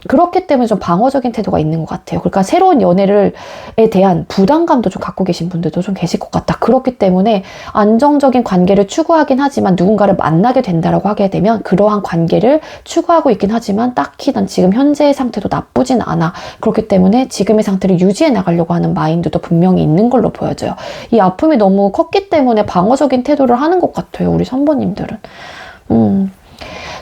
그렇기 때문에 좀 방어적인 태도가 있는 것 같아요. 그러니까 새로운 연애에 대한 부담감도 좀 갖고 계신 분들도 좀 계실 것 같다. 그렇기 때문에 안정적인 관계를 추구하긴 하지만 누군가를 만나게 된다라고 하게 되면 그러한 관계를 추구하고 있긴 하지만 딱히 난 지금 현재의 상태도 나쁘진 않아. 그렇기 때문에 지금의 상태를 유지해 나가려고 하는 마인드도 분명히 있는 걸로 보여져요. 이 아픔이 너무 컸기 때문에 방어적인 태도를 하는 것 같아요. 우리 3번님들은.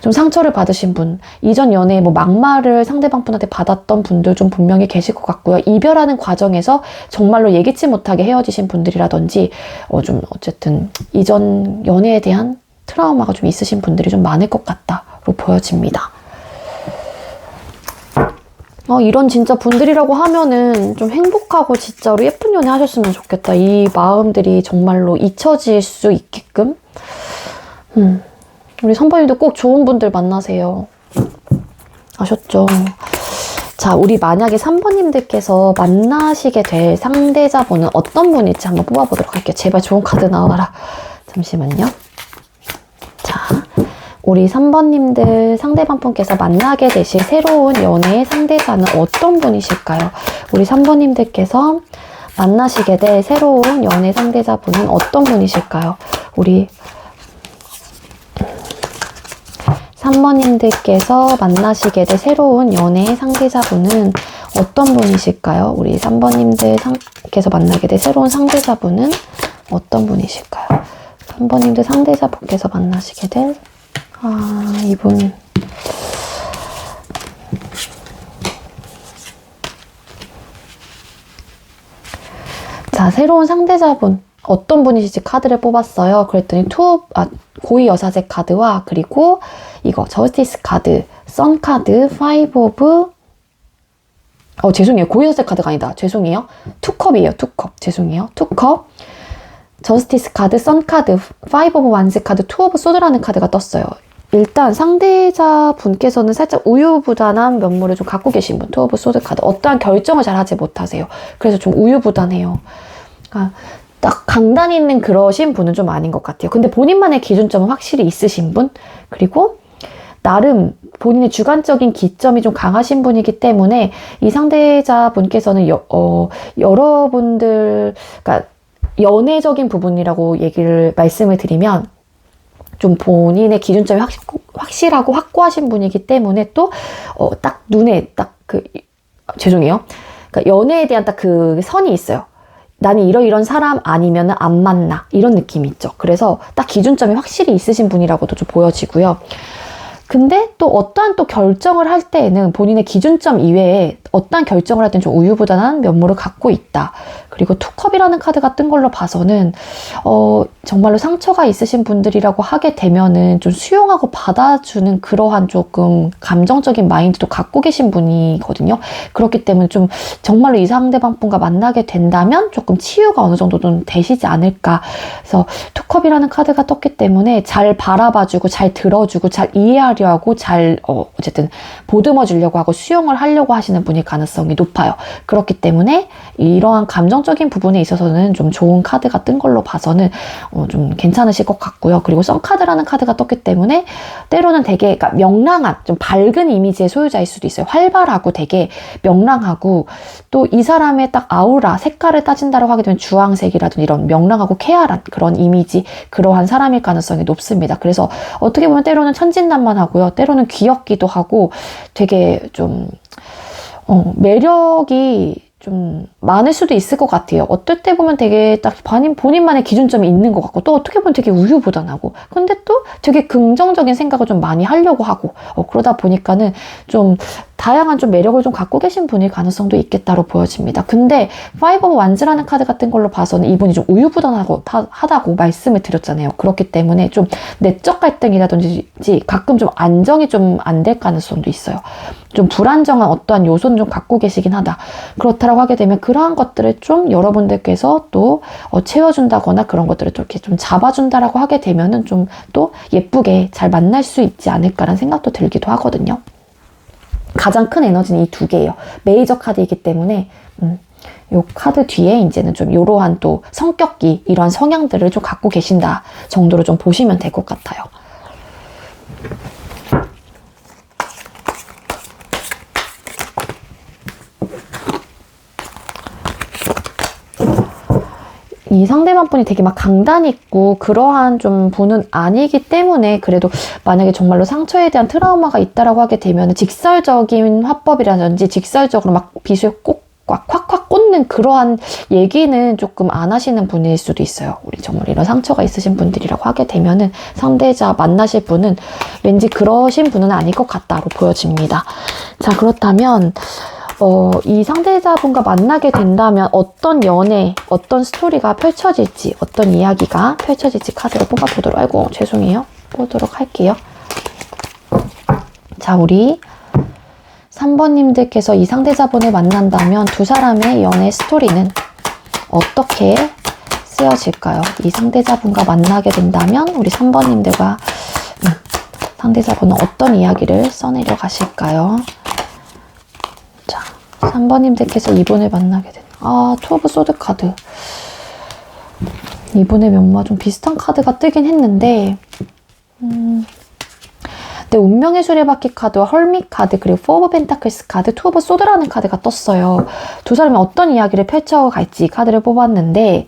좀 상처를 받으신 분, 이전 연애에 뭐 막말을 상대방분한테 받았던 분들 좀 분명히 계실 것 같고요. 이별하는 과정에서 정말로 예기치 못하게 헤어지신 분들이라든지 좀 어쨌든 이전 연애에 대한 트라우마가 좀 있으신 분들이 좀 많을 것 같다로 보여집니다. 이런 진짜 분들이라고 하면은 좀 행복하고 진짜로 예쁜 연애 하셨으면 좋겠다. 이 마음들이 정말로 잊혀질 수 있게끔. 우리 선배님도 꼭 좋은 분들 만나세요. 아셨죠? 자, 우리 만약에 3번님들께서 만나시게 될 상대자분은 어떤 분일지 한번 뽑아보도록 할게요. 제발 좋은 카드 나와라. 잠시만요. 자, 우리 3번님들 상대방 분께서 만나게 되실 새로운 연애의 상대자는 어떤 분이실까요? 우리 3번님들께서 만나시게 될 새로운 연애 상대자분은 어떤 분이실까요? 우리 3번님들께서 만나시게 될 새로운 연애의 상대자분은 어떤 분이실까요? 우리 3번님들께서 만나게 될 새로운 상대자분은 어떤 분이실까요? 3번님들 상대자분께서 만나시게 될 이분. 자, 새로운 상대자분 어떤 분이실지 카드를 뽑았어요. 그랬더니 고위 여사제 카드와 그리고 이거 저스티스 카드, 선 카드, 파이브 오브 죄송해요. 고위 여사제 카드가 아니다. 죄송해요. 투컵이에요. 투컵. 죄송해요. 투컵, 저스티스 카드, 선 카드, 파이브 오브 완즈 카드, 투 오브 소드라는 카드가 떴어요. 일단 상대자 분께서는 살짝 우유부단한 면모를 좀 갖고 계신 분, 투 오브 소드 카드. 어떠한 결정을 잘 하지 못하세요. 그래서 좀 우유부단해요. 그러니까 딱 강단 있는 그러신 분은 좀 아닌 것 같아요. 근데 본인만의 기준점은 확실히 있으신 분, 그리고 나름 본인의 주관적인 기점이 좀 강하신 분이기 때문에 이 상대자분께서는 여러분들, 그러니까 연애적인 부분이라고 말씀을 드리면 좀 본인의 기준점이 확실하고 확고하신 분이기 때문에 또 딱 눈에 딱 죄송해요. 그러니까 연애에 대한 딱 그 선이 있어요. 나는 이런 사람 아니면 안 만나. 이런 느낌이 있죠. 그래서 딱 기준점이 확실히 있으신 분이라고도 좀 보여지고요. 근데 또 어떠한 또 결정을 할 때에는 본인의 기준점 이외에 어떠한 결정을 할 때는 좀 우유부단한 면모를 갖고 있다. 그리고 투컵이라는 카드가 뜬 걸로 봐서는 정말로 상처가 있으신 분들이라고 하게 되면은 좀 수용하고 받아주는 그러한 조금 감정적인 마인드도 갖고 계신 분이거든요. 그렇기 때문에 좀 정말로 이 상대방 분과 만나게 된다면 조금 치유가 어느 정도 좀 되시지 않을까. 그래서 투컵이라는 카드가 떴기 때문에 잘 바라봐주고 잘 들어주고 잘 이해하려 하고 잘 어쨌든 보듬어 주려고 하고 수용을 하려고 하시는 분일 가능성이 높아요. 그렇기 때문에 이러한 감정적인 부분에 있어서는 좀 좋은 카드가 뜬 걸로 봐서는 좀 괜찮으실 것 같고요. 그리고 썬카드라는 카드가 떴기 때문에 때로는 되게 그러니까 명랑한 좀 밝은 이미지의 소유자일 수도 있어요. 활발하고 되게 명랑하고 또 이 사람의 딱 아우라 색깔을 따진다고 하게 되면 주황색이라든지 이런 명랑하고 쾌활한 그런 이미지 그러한 사람일 가능성이 높습니다. 그래서 어떻게 보면 때로는 천진난만하고요. 때로는 귀엽기도 하고 되게 좀 매력이 좀 많을 수도 있을 것 같아요. 어떨 때 보면 되게 딱 본인만의 기준점이 있는 것 같고 또 어떻게 보면 되게 우유부단하고 근데 또 되게 긍정적인 생각을 좀 많이 하려고 하고 그러다 보니까는 좀 다양한 좀 매력을 좀 갖고 계신 분일 가능성도 있겠다로 보여집니다. 근데 파이브 오브 완즈라는 카드 같은 걸로 봐서는 이분이 좀 우유부단하다고 말씀을 드렸잖아요. 그렇기 때문에 좀 내적 갈등이라든지 가끔 좀 안정이 좀 안 될 가능성도 있어요. 좀 불안정한 어떠한 요소는 좀 갖고 계시긴 하다. 그렇다라고 하게 되면 그러한 것들을 좀 여러분들께서 또 채워준다거나 그런 것들을 좀 이렇게 좀 잡아준다라고 하게 되면은 좀 또 예쁘게 잘 만날 수 있지 않을까라는 생각도 들기도 하거든요. 가장 큰 에너지는 이 두 개예요. 메이저 카드이기 때문에 요 카드 뒤에 이제는 좀 이러한 또 성격기 이러한 성향들을 좀 갖고 계신다 정도로 좀 보시면 될 것 같아요. 이 상대방 분이 되게 막 강단 있고 그러한 좀 분은 아니기 때문에 그래도 만약에 정말로 상처에 대한 트라우마가 있다라고 하게 되면 직설적인 화법이라든지 직설적으로 막 비수에 꼭 꽉 꽂는 그러한 얘기는 조금 안 하시는 분일 수도 있어요. 우리 정말 이런 상처가 있으신 분들이라고 하게 되면은 상대자 만나실 분은 왠지 그러신 분은 아닐 것 같다로 보여집니다. 자, 그렇다면 이 상대자분과 만나게 된다면 어떤 연애, 어떤 스토리가 펼쳐질지, 어떤 이야기가 펼쳐질지 카드를 뽑아보도록, 아이고, 죄송해요. 보도록 할게요. 자, 우리 3번님들께서 이 상대자분을 만난다면 두 사람의 연애 스토리는 어떻게 쓰여질까요? 이 상대자분과 만나게 된다면 우리 3번님들과 상대자분은 어떤 이야기를 써내려 가실까요? 자, 3번님들께서 이분을 만나게 된다. 투 오브 소드 카드. 이분의 면모와 좀 비슷한 카드가 뜨긴 했는데 네, 운명의 수레바퀴 카드와 헐밋 카드, 그리고 포 오브 펜타클스 카드, 투 오브 소드라는 카드가 떴어요. 두 사람이 어떤 이야기를 펼쳐갈지 카드를 뽑았는데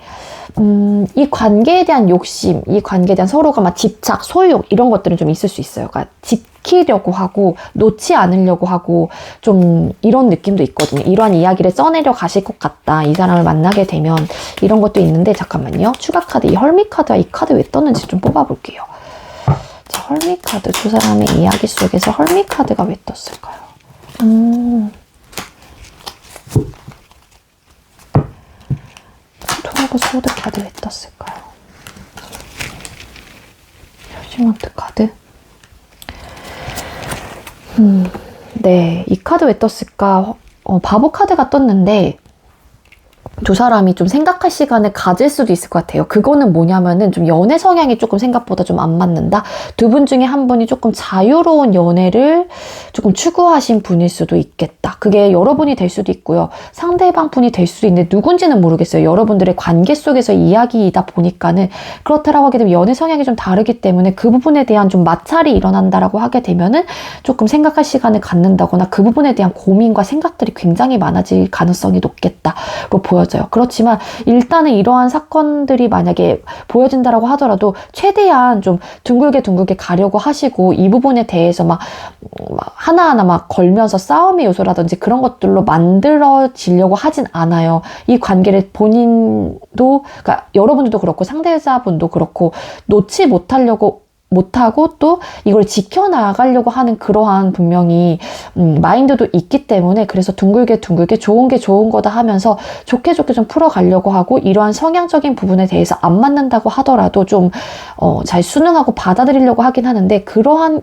이 관계에 대한 욕심, 이 관계에 대한 서로가 막 집착, 소유욕 이런 것들은 좀 있을 수 있어요. 그러니까 지키려고 하고 놓지 않으려고 하고 좀 이런 느낌도 있거든요. 이러한 이야기를 써내려 가실 것 같다. 이 사람을 만나게 되면 이런 것도 있는데 잠깐만요. 추가 카드, 이 헐밋 카드와 이 카드 왜 떴는지 좀 뽑아볼게요. 자, 헐밋 카드, 두 사람의 이야기 속에서 헐밋 카드가 왜 떴을까요? 투 오브 소드 카드 왜 떴을까요? 표지먼트 카드? 네, 이 카드 왜 떴을까? 바보 카드가 떴는데 두 사람이 좀 생각할 시간을 가질 수도 있을 것 같아요. 그거는 뭐냐면은 좀 연애 성향이 조금 생각보다 좀 안 맞는다. 두 분 중에 한 분이 조금 자유로운 연애를 조금 추구하신 분일 수도 있겠다. 그게 여러분이 될 수도 있고요. 상대방 분이 될 수도 있는데 누군지는 모르겠어요. 여러분들의 관계 속에서 이야기이다 보니까는 그렇다라고 하게 되면 연애 성향이 좀 다르기 때문에 그 부분에 대한 좀 마찰이 일어난다라고 하게 되면은 조금 생각할 시간을 갖는다거나 그 부분에 대한 고민과 생각들이 굉장히 많아질 가능성이 높겠다로 보여져요. 그렇지만 일단은 이러한 사건들이 만약에 보여진다라고 하더라도 최대한 좀 둥글게 가려고 하시고 이 부분에 대해서 막 하나하나 막 걸면서 싸움의 요소라든지 그런 것들로 만들어지려고 하진 않아요. 이 관계를 본인도, 그러니까 여러분들도 그렇고 상대자분도 그렇고 놓지 못하고 또 이걸 지켜나가려고 하는 그러한 분명히 마인드도 있기 때문에 그래서 둥글게 좋은 게 좋은 거다 하면서 좋게 좀 풀어가려고 하고 이러한 성향적인 부분에 대해서 안 맞는다고 하더라도 좀 잘 순응하고 받아들이려고 하긴 하는데 그러한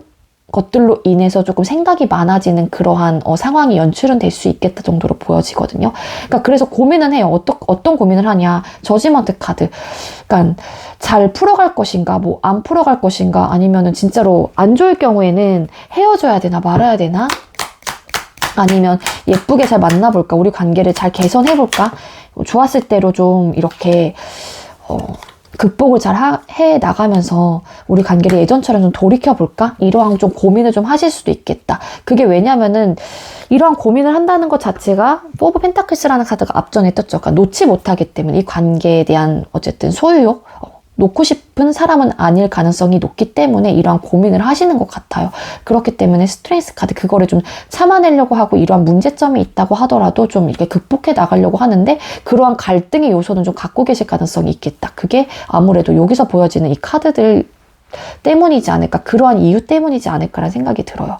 것들로 인해서 조금 생각이 많아지는 그러한 상황이 연출은 될 수 있겠다 정도로 보여지거든요. 그러니까 그래서 고민은 해요. 어떤 고민을 하냐. 저지먼트 카드. 그러니까 잘 풀어갈 것인가, 뭐 안 풀어갈 것인가, 아니면은 진짜로 안 좋을 경우에는 헤어져야 되나 말아야 되나? 아니면 예쁘게 잘 만나볼까? 우리 관계를 잘 개선해볼까? 좋았을 대로 좀 이렇게 극복을 잘 해 나가면서 우리 관계를 예전처럼 좀 돌이켜볼까? 이러한 좀 고민을 좀 하실 수도 있겠다. 그게 왜냐면은 이러한 고민을 한다는 것 자체가 포 오브 펜타클스라는 카드가 앞전에 떴죠. 그러니까 놓지 못하기 때문에 이 관계에 대한 어쨌든 소유욕, 놓고 싶은 사람은 아닐 가능성이 높기 때문에 이러한 고민을 하시는 것 같아요. 그렇기 때문에 스트렝스 카드 그거를 좀 참아내려고 하고 이러한 문제점이 있다고 하더라도 좀 이렇게 극복해 나가려고 하는데 그러한 갈등의 요소는 좀 갖고 계실 가능성이 있겠다. 그게 아무래도 여기서 보여지는 이 카드들 때문이지 않을까, 그러한 이유 때문이지 않을까라는 생각이 들어요.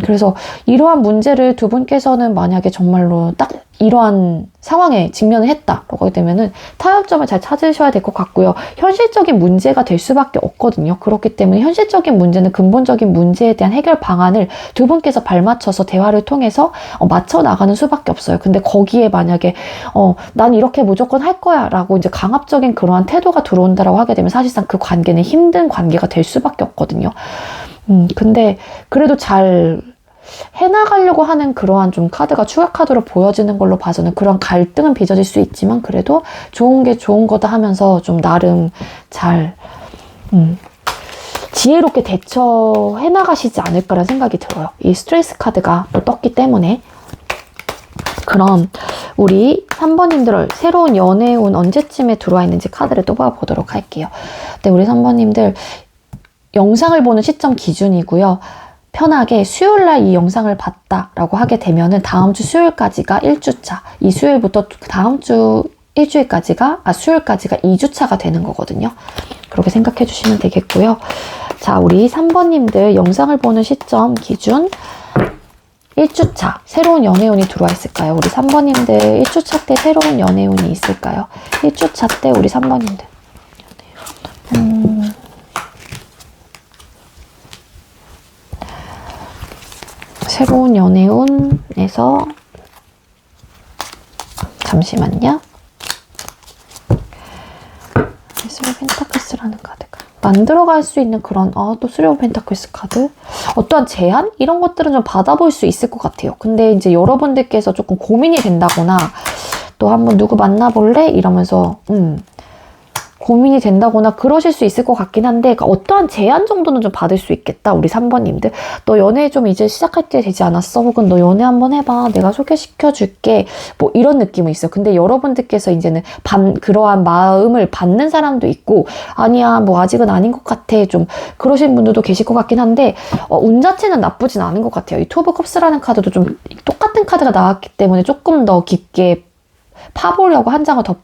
그래서 이러한 문제를 두 분께서는 만약에 정말로 딱 이러한 상황에 직면을 했다라고 하게 되면은 타협점을 잘 찾으셔야 될 것 같고요. 현실적인 문제가 될 수밖에 없거든요. 그렇기 때문에 현실적인 문제는 근본적인 문제에 대한 해결 방안을 두 분께서 발맞춰서 대화를 통해서 맞춰 나가는 수밖에 없어요. 근데 거기에 만약에 난 이렇게 무조건 할 거야 라고 이제 강압적인 그러한 태도가 들어온다라고 하게 되면 사실상 그 관계는 힘든 관계가 될 수밖에 없거든요. 근데 그래도 잘 해나가려고 하는 그러한 좀 카드가 추가 카드로 보여지는 걸로 봐서는 그런 갈등은 빚어질 수 있지만 그래도 좋은 게 좋은 거다 하면서 좀 나름 잘 지혜롭게 대처해 나가시지 않을까라는 생각이 들어요. 이 스트레스 카드가 또 떴기 때문에. 그럼 우리 3번님들 새로운 연애의 운 언제쯤에 들어와 있는지 카드를 또 봐보도록 할게요. 네, 우리 3번님들 영상을 보는 시점 기준이고요. 편하게 수요일날 이 영상을 봤다라고 하게 되면은 다음 주 수요일까지가 1주차, 이 수요일부터 다음 주 일주일까지가, 수요일까지가 2주차가 되는 거거든요. 그렇게 생각해 주시면 되겠고요. 자, 우리 3번님들 영상을 보는 시점 기준 1주차 새로운 연애운이 들어와 있을까요? 우리 3번님들 1주차 때 새로운 연애운이 있을까요? 1주차 때 우리 3번님들 새로운 연애운에서 잠시만요. 스리 오브 펜타클스라는 카드가 만들어갈 수 있는 그런 또 스리 오브 펜타클스 카드 어떠한 제안? 이런 것들은 좀 받아볼 수 있을 것 같아요. 근데 이제 여러분들께서 조금 고민이 된다거나 또 한번 누구 만나볼래? 이러면서 고민이 된다거나 그러실 수 있을 것 같긴 한데 어떠한 제안 정도는 좀 받을 수 있겠다. 우리 3번님들 너 연애 좀 이제 시작할 때 되지 않았어? 혹은 너 연애 한번 해봐. 내가 소개시켜 줄게. 뭐 이런 느낌은 있어요. 근데 여러분들께서 이제는 그러한 마음을 받는 사람도 있고 아니야 뭐 아직은 아닌 것 같아. 좀 그러신 분들도 계실 것 같긴 한데 운 자체는 나쁘진 않은 것 같아요. 이 투 오브 컵스라는 카드도 좀 똑같은 카드가 나왔기 때문에 조금 더 깊게 파보려고 한 장을 더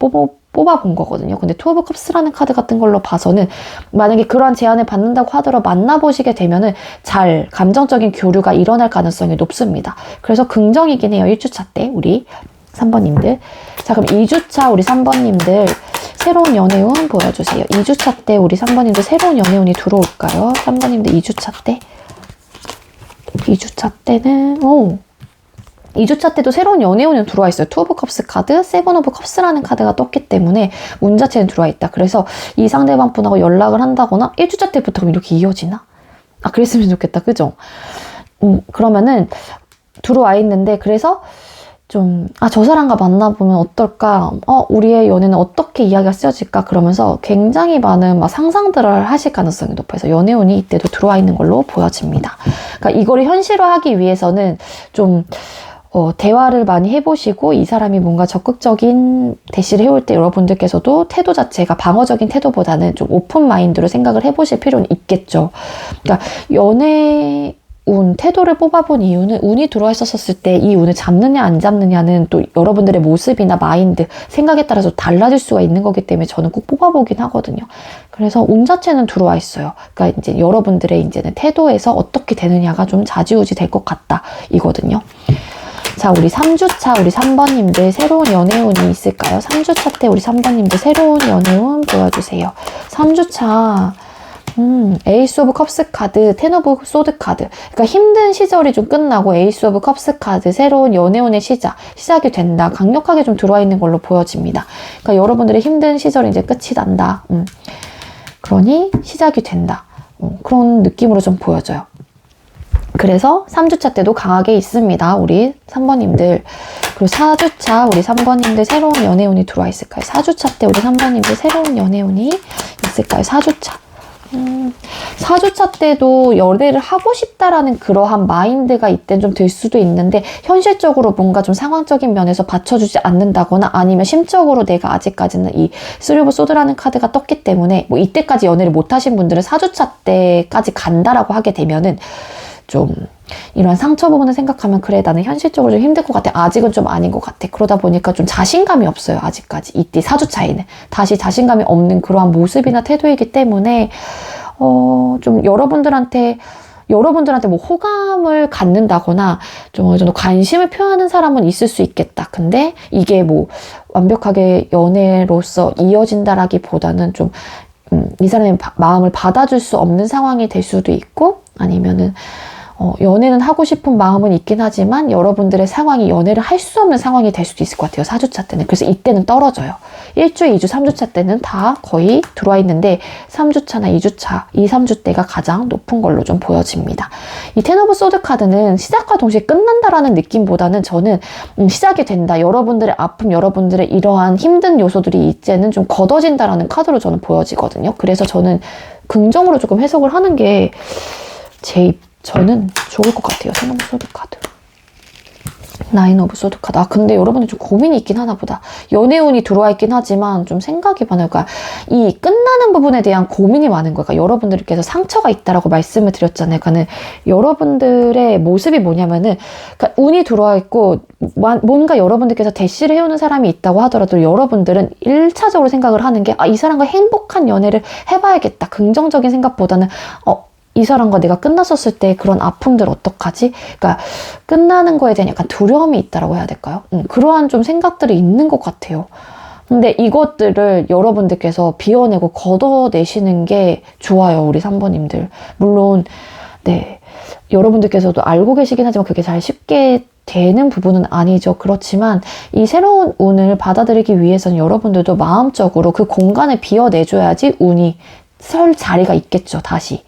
뽑아본 거거든요. 근데 투 오브 컵스라는 카드 같은 걸로 봐서는 만약에 그러한 제안을 받는다고 하더라도 만나보시게 되면은 잘 감정적인 교류가 일어날 가능성이 높습니다. 그래서 긍정이긴 해요. 1주차 때 우리 3번님들. 자, 그럼 2주차 우리 3번님들 새로운 연애운 보여주세요. 2주차 때 우리 3번님들 새로운 연애운이 들어올까요? 3번님들 2주차 때. 2주차 때는 2주차 때도 새로운 연애운이 들어와 있어요. 투 오브 컵스 카드, 세븐 오브 컵스라는 카드가 떴기 때문에 운 자체는 들어와 있다. 그래서 이 상대방 분하고 연락을 한다거나 1주차 때부터 그럼 이렇게 이어지나? 그랬으면 좋겠다. 그죠? 그러면은 들어와 있는데 그래서 좀 저 사람과 만나보면 어떨까? 우리의 연애는 어떻게 이야기가 쓰여질까? 그러면서 굉장히 많은 상상들을 하실 가능성이 높아서 연애운이 이때도 들어와 있는 걸로 보여집니다. 그러니까 이거를 현실화하기 위해서는 좀 대화를 많이 해보시고 이 사람이 뭔가 적극적인 대시를 해올 때 여러분들께서도 태도 자체가 방어적인 태도보다는 좀 오픈 마인드로 생각을 해보실 필요는 있겠죠. 그러니까 태도를 뽑아본 이유는 운이 들어와 있었을 때 이 운을 잡느냐 안 잡느냐는 또 여러분들의 모습이나 마인드, 생각에 따라서 달라질 수가 있는 거기 때문에 저는 꼭 뽑아보긴 하거든요. 그래서 운 자체는 들어와 있어요. 그러니까 이제 여러분들의 이제는 태도에서 어떻게 되느냐가 좀 좌지우지 될 것 같다 이거든요. 자, 우리 3주차 우리 3번님들 새로운 연애운이 있을까요? 3주차 때 우리 3번님들 새로운 연애운 보여주세요. 3주차 에이스 오브 컵스 카드, 텐 오브 소드 카드. 그러니까 힘든 시절이 좀 끝나고 에이스 오브 컵스 카드, 새로운 연애운의 시작이 된다. 강력하게 좀 들어와 있는 걸로 보여집니다. 그러니까 여러분들의 힘든 시절이 이제 끝이 난다. 그러니 시작이 된다. 그런 느낌으로 좀 보여져요. 그래서 3주차 때도 강하게 있습니다. 우리 3번님들. 그리고 4주차 우리 3번님들 새로운 연애운이 들어와 있을까요? 4주차 때 우리 3번님들 새로운 연애운이 있을까요? 4주차. 4주차 때도 연애를 하고 싶다라는 그러한 마인드가 이땐 좀 들 수도 있는데 현실적으로 뭔가 좀 상황적인 면에서 받쳐주지 않는다거나 아니면 심적으로 내가 아직까지는 이 쓰리 오브 소드라는 카드가 떴기 때문에 뭐 이때까지 연애를 못 하신 분들은 4주차 때까지 간다라고 하게 되면은 좀 이런 상처 부분을 생각하면 그래 나는 현실적으로 좀 힘들 것 같아. 아직은 좀 아닌 것 같아. 그러다 보니까 좀 자신감이 없어요. 아직까지. 이때 4주차에는. 다시 자신감이 없는 그러한 모습이나 태도이기 때문에 좀 여러분들한테 뭐 호감을 갖는다거나 좀 어느 정도 관심을 표하는 사람은 있을 수 있겠다. 근데 이게 뭐 완벽하게 연애로서 이어진다라기보다는 좀 이 사람의 마음을 받아줄 수 없는 상황이 될 수도 있고 아니면은 연애는 하고 싶은 마음은 있긴 하지만 여러분들의 상황이 연애를 할 수 없는 상황이 될 수도 있을 것 같아요. 4주차 때는. 그래서 이때는 떨어져요. 1주, 2주, 3주차 때는 다 거의 들어와 있는데 3주차나 2주차, 2, 3주 때가 가장 높은 걸로 좀 보여집니다. 이 텐 오브 소드 카드는 시작과 동시에 끝난다라는 느낌보다는 저는 시작이 된다. 여러분들의 아픔, 여러분들의 이러한 힘든 요소들이 이제는 좀 걷어진다라는 카드로 저는 보여지거든요. 그래서 저는 긍정으로 조금 해석을 하는 게 저는 좋을 것 같아요. 텐 오브 소드 카드. 나인 오브 소드 카드. 아, 근데 여러분들 좀 고민이 있긴 하나 보다. 연애운이 들어와 있긴 하지만 좀 생각이 많아요. 그러니까 이 끝나는 부분에 대한 고민이 많은 거예요. 그러니까 여러분들께서 상처가 있다라고 말씀을 드렸잖아요. 그러니까 여러분들의 모습이 뭐냐면은, 그러니까 운이 들어와 있고 뭔가 여러분들께서 대시를 해오는 사람이 있다고 하더라도 여러분들은 1차적으로 생각을 하는 게, 아, 이 사람과 행복한 연애를 해봐야겠다. 긍정적인 생각보다는 이 사람과 내가 끝났었을 때 그런 아픔들 어떡하지? 그러니까 끝나는 거에 대한 약간 두려움이 있다라고 해야 될까요? 그러한 좀 생각들이 있는 것 같아요. 근데 이것들을 여러분들께서 비워내고 걷어내시는 게 좋아요. 우리 3번님들. 물론 네, 여러분들께서도 알고 계시긴 하지만 그게 잘 쉽게 되는 부분은 아니죠. 그렇지만 이 새로운 운을 받아들이기 위해서는 여러분들도 마음적으로 그 공간을 비워내줘야지 운이 설 자리가 있겠죠, 다시.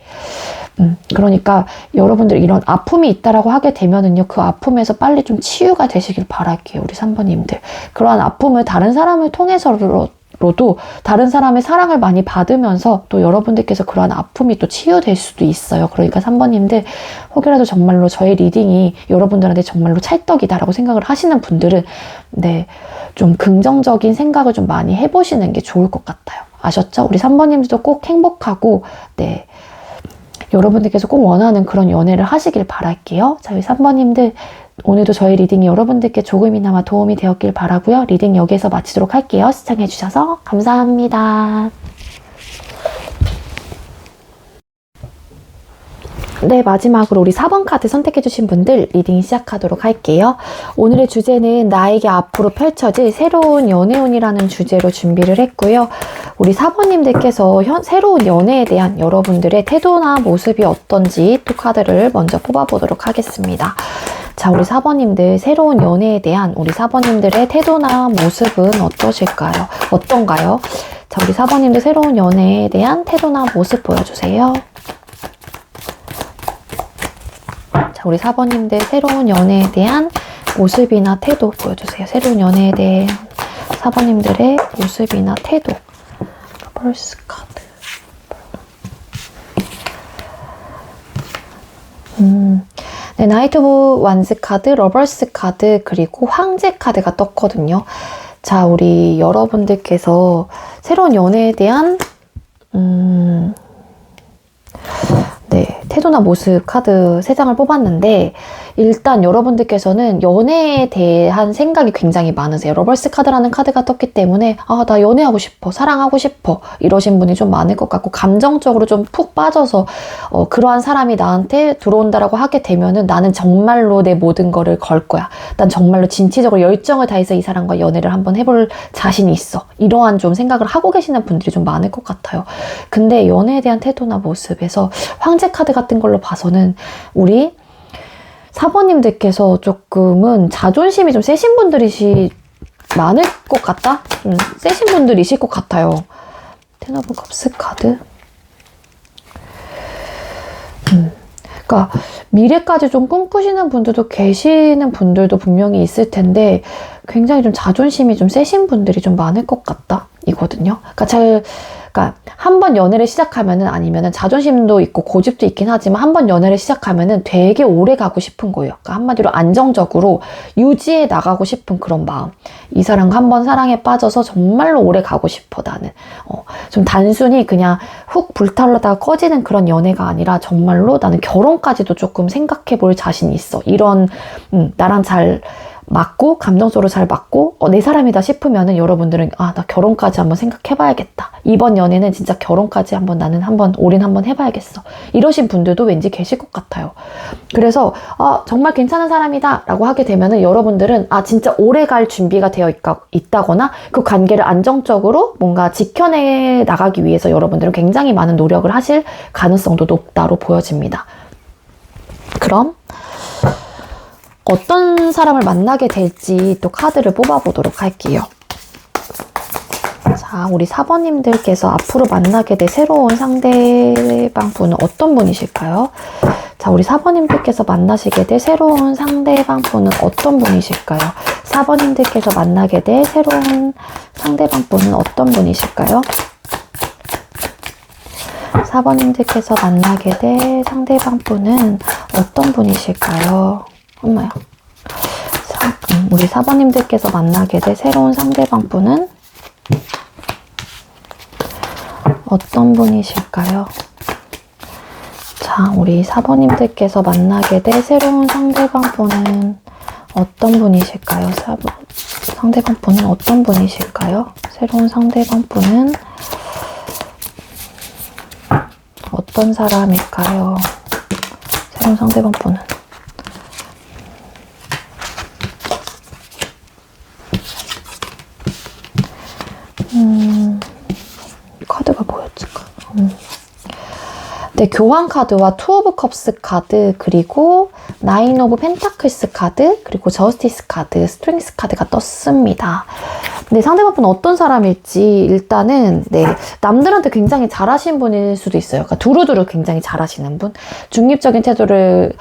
그러니까 여러분들 이런 아픔이 있다라고 하게 되면은요, 그 아픔에서 빨리 좀 치유가 되시길 바랄게요, 우리 3번님들. 그러한 아픔을 다른 사람을 통해서로도 다른 사람의 사랑을 많이 받으면서 또 여러분들께서 그러한 아픔이 또 치유될 수도 있어요. 그러니까 3번님들 혹여라도 정말로 저의 리딩이 여러분들한테 정말로 찰떡이다라고 생각을 하시는 분들은 네, 좀 긍정적인 생각을 좀 많이 해보시는 게 좋을 것 같아요. 아셨죠? 우리 3번님들도 꼭 행복하고 네, 여러분들께서 꼭 원하는 그런 연애를 하시길 바랄게요. 자, 우리 3번님들 오늘도 저희 리딩이 여러분들께 조금이나마 도움이 되었길 바라고요. 리딩 여기에서 마치도록 할게요. 시청해주셔서 감사합니다. 네, 마지막으로 우리 4번 카드 선택해주신 분들 리딩 시작하도록 할게요. 오늘의 주제는 나에게 앞으로 펼쳐질 새로운 연애운이라는 주제로 준비를 했고요. 우리 4번님들께서 새로운 연애에 대한 여러분들의 태도나 모습이 어떤지 또 카드를 먼저 뽑아보도록 하겠습니다. 자, 우리 4번님들 새로운 연애에 대한 우리 4번님들의 태도나 모습은 어떤가요? 자, 우리 4번님들 새로운 연애에 대한 태도나 모습 보여주세요. 자, 우리 4번님들 새로운 연애에 대한 모습이나 태도 보여주세요. 새로운 연애에 대한 4번님들의 모습이나 태도. 러버스 카드. 네, 나이트 오브 완즈 카드, 러버스 카드, 그리고 황제 카드가 떴거든요. 자, 우리 여러분들께서 새로운 연애에 대한 네, 태도나 모습 카드 3장을 뽑았는데 일단 여러분들께서는 연애에 대한 생각이 굉장히 많으세요. 러버스 카드라는 카드가 떴기 때문에 아, 나 연애하고 싶어, 사랑하고 싶어 이러신 분이 좀 많을 것 같고 감정적으로 좀 푹 빠져서 그러한 사람이 나한테 들어온다라고 하게 되면은 나는 정말로 내 모든 거를 걸 거야. 난 정말로 진취적으로 열정을 다해서 이 사람과 연애를 한번 해볼 자신이 있어. 이러한 좀 생각을 하고 계시는 분들이 좀 많을 것 같아요. 근데 연애에 대한 태도나 모습에서 황제 카드 같은 걸로 봐서는 우리 4번님들께서 조금은 자존심이 좀 세신 분들이 많을 것 같다? 좀 세신 분들이실 것 같아요. 텐 오브 컵스 카드. 그러니까 미래까지 좀 꿈꾸시는 분들도 계시는 분들도 분명히 있을 텐데 굉장히 좀 자존심이 좀 세신 분들이 좀 많을 것 같다 이거든요. 그러니까 한 번 연애를 시작하면은 아니면은 자존심도 있고 고집도 있긴 하지만 한 번 연애를 시작하면은 되게 오래 가고 싶은 거예요. 그러니까 한마디로 안정적으로 유지해 나가고 싶은 그런 마음. 이 사람과 한 번 사랑에 빠져서 정말로 오래 가고 싶어 나는. 좀 단순히 그냥 훅 불타올라다가 꺼지는 그런 연애가 아니라 정말로 나는 결혼까지도 조금 생각해 볼 자신이 있어. 이런 나랑 잘 맞고 감정적으로 잘 맞고 내 사람이다 싶으면은 여러분들은 아, 나 결혼까지 한번 생각해봐야겠다. 이번 연애는 진짜 결혼까지 올인 한번 해봐야겠어. 이러신 분들도 왠지 계실 것 같아요. 그래서 정말 괜찮은 사람이다 라고 하게 되면은 여러분들은 진짜 오래 갈 준비가 되어 있다거나 그 관계를 안정적으로 뭔가 지켜내 나가기 위해서 여러분들은 굉장히 많은 노력을 하실 가능성도 높다로 보여집니다. 그럼 어떤 사람을 만나게 될지 또 카드를 뽑아보도록 할게요. 자, 우리 4번님들께서 앞으로 만나게 될 새로운 상대방 분은 어떤 분이실까요? 자, 우리 4번님들께서 만나시게 될 새로운 상대방 분은 어떤 분이실까요? 4번님들께서 만나게 될 새로운 상대방 분은 어떤 분이실까요? 4번님들께서 만나게 될 상대방 분은 어떤 분이실까요? 엄마야. 우리 4번님들께서 만나게 될 새로운 상대방 분은 어떤 분이실까요? 자, 우리 4번님들께서 만나게 될 새로운 상대방 분은 어떤 분이실까요? 상대방 분은 어떤 분이실까요? 새로운 상대방 분은 어떤 사람일까요? 새로운 상대방 분은 카드가 뭐였을까? 네, 교환 카드와 투 오브 컵스 카드, 그리고 나인 오브 펜타클스 카드, 그리고 저스티스 카드, 스트링스 카드가 떴습니다. 네, 상대방분은 어떤 사람일지 일단은 남들한테 굉장히 잘하신 분일 수도 있어요. 그러니까 두루두루 굉장히 잘하시는 분, 중립적인 태도를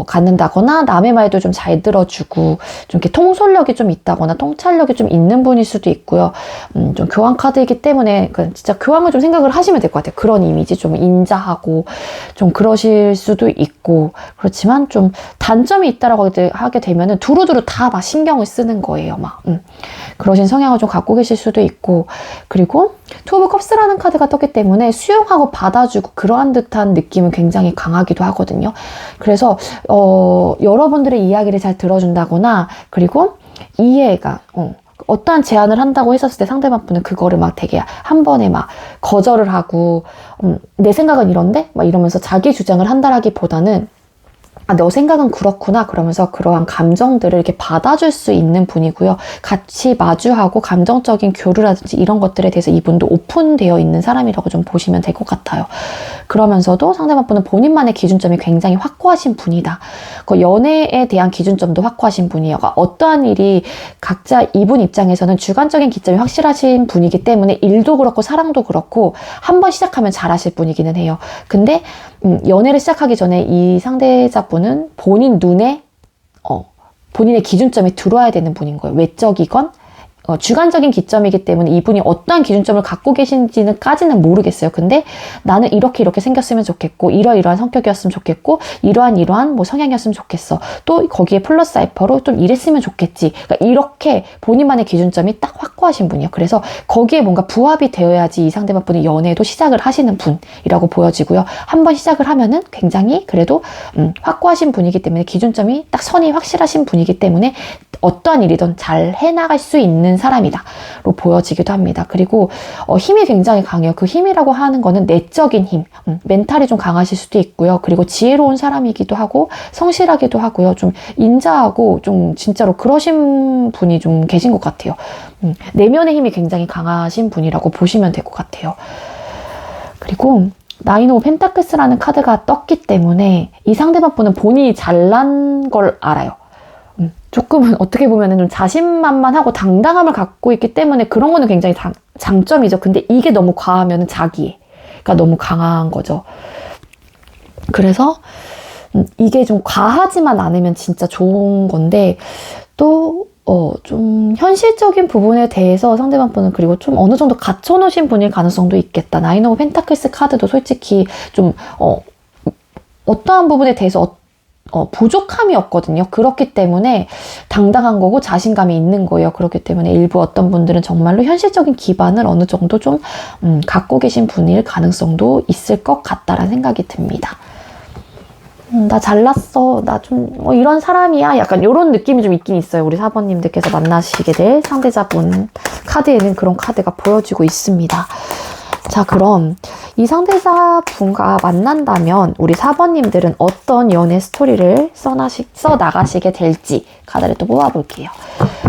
갖는다거나 남의 말도 좀 잘 들어주고 좀 이렇게 통솔력이 좀 있다거나 통찰력이 좀 있는 분일 수도 있고요. 좀 교환 카드이기 때문에 진짜 교환을 좀 생각을 하시면 될 것 같아요. 그런 이미지 좀 인자하고 좀 그러실 수도 있고, 그렇지만 좀 단점이 있다라고 하게 되면은 두루두루 다 막 신경을 쓰는 거예요. 막 그러신 성향을 좀 갖고 계실 수도 있고, 그리고 투 오브 컵스라는 카드가 떴기 때문에 수용하고 받아주고 그러한 듯한 느낌은 굉장히 강하기도 하거든요. 그래서 여러분들의 이야기를 잘 들어준다거나, 그리고 이해가 어떠한 제안을 한다고 했었을 때 상대방 분은 그거를 막 되게 한 번에 막 거절을 하고 내 생각은 이런데? 막 이러면서 자기 주장을 한다라기보다는 너 생각은 그렇구나 그러면서 그러한 감정들을 이렇게 받아줄 수 있는 분이고요. 같이 마주하고 감정적인 교류라든지 이런 것들에 대해서 이분도 오픈되어 있는 사람이라고 좀 보시면 될 것 같아요. 그러면서도 상대방 분은 본인만의 기준점이 굉장히 확고하신 분이다. 그 연애에 대한 기준점도 확고하신 분이에요. 그러니까 어떠한 일이 각자 이분 입장에서는 주관적인 기점이 확실하신 분이기 때문에 일도 그렇고 사랑도 그렇고 한 번 시작하면 잘하실 분이기는 해요. 근데 연애를 시작하기 전에 이 상대자분은 본인 눈에 본인의 기준점이 들어와야 되는 분인 거예요. 외적이건 주관적인 기점이기 때문에 이분이 어떠한 기준점을 갖고 계신지는까지는 모르겠어요. 근데 나는 이렇게 생겼으면 좋겠고 이러이러한 성격이었으면 좋겠고 이러한 뭐 성향이었으면 좋겠어. 또 거기에 플러스 알파로 좀 이랬으면 좋겠지. 그러니까 이렇게 본인만의 기준점이 딱 확고하신 분이에요. 그래서 거기에 뭔가 부합이 되어야지 이 상대방 분이 연애도 시작을 하시는 분이라고 보여지고요. 한번 시작을 하면은 굉장히 그래도 확고하신 분이기 때문에 기준점이 딱 선이 확실하신 분이기 때문에 어떠한 일이든 잘 해나갈 수 있는 사람이다로 보여지기도 합니다. 그리고 힘이 굉장히 강해요. 그 힘이라고 하는 거는 내적인 힘, 멘탈이 좀 강하실 수도 있고요. 그리고 지혜로운 사람이기도 하고 성실하기도 하고요. 좀 인자하고 좀 진짜로 그러신 분이 좀 계신 것 같아요. 내면의 힘이 굉장히 강하신 분이라고 보시면 될 것 같아요. 그리고 나인 오브 펜타클스라는 카드가 떴기 때문에 이 상대방 분은 본인이 잘난 걸 알아요. 조금은 어떻게 보면 좀 자신만만하고 당당함을 갖고 있기 때문에 그런 거는 굉장히 장점이죠. 근데 이게 너무 과하면 자기가 너무 강한 거죠. 그래서 이게 좀 과하지만 않으면 진짜 좋은 건데 또 좀 현실적인 부분에 대해서 상대방 분은 그리고 좀 어느 정도 갖춰놓으신 분일 가능성도 있겠다. 나인 오브 펜타클스 카드도 솔직히 좀 어떠한 부분에 대해서 부족함이 없거든요. 그렇기 때문에 당당한 거고 자신감이 있는 거예요. 그렇기 때문에 일부 어떤 분들은 정말로 현실적인 기반을 어느 정도 좀 갖고 계신 분일 가능성도 있을 것 같다라는 생각이 듭니다. 나 잘났어. 나 좀 이런 사람이야. 약간 이런 느낌이 좀 있긴 있어요. 우리 4번님들께서 만나시게 될 상대자분 카드에는 그런 카드가 보여지고 있습니다. 자, 그럼 이 상대자분과 만난다면 우리 4번님들은 어떤 연애 스토리를 써나가시게 될지 카드를 또 뽑아볼게요.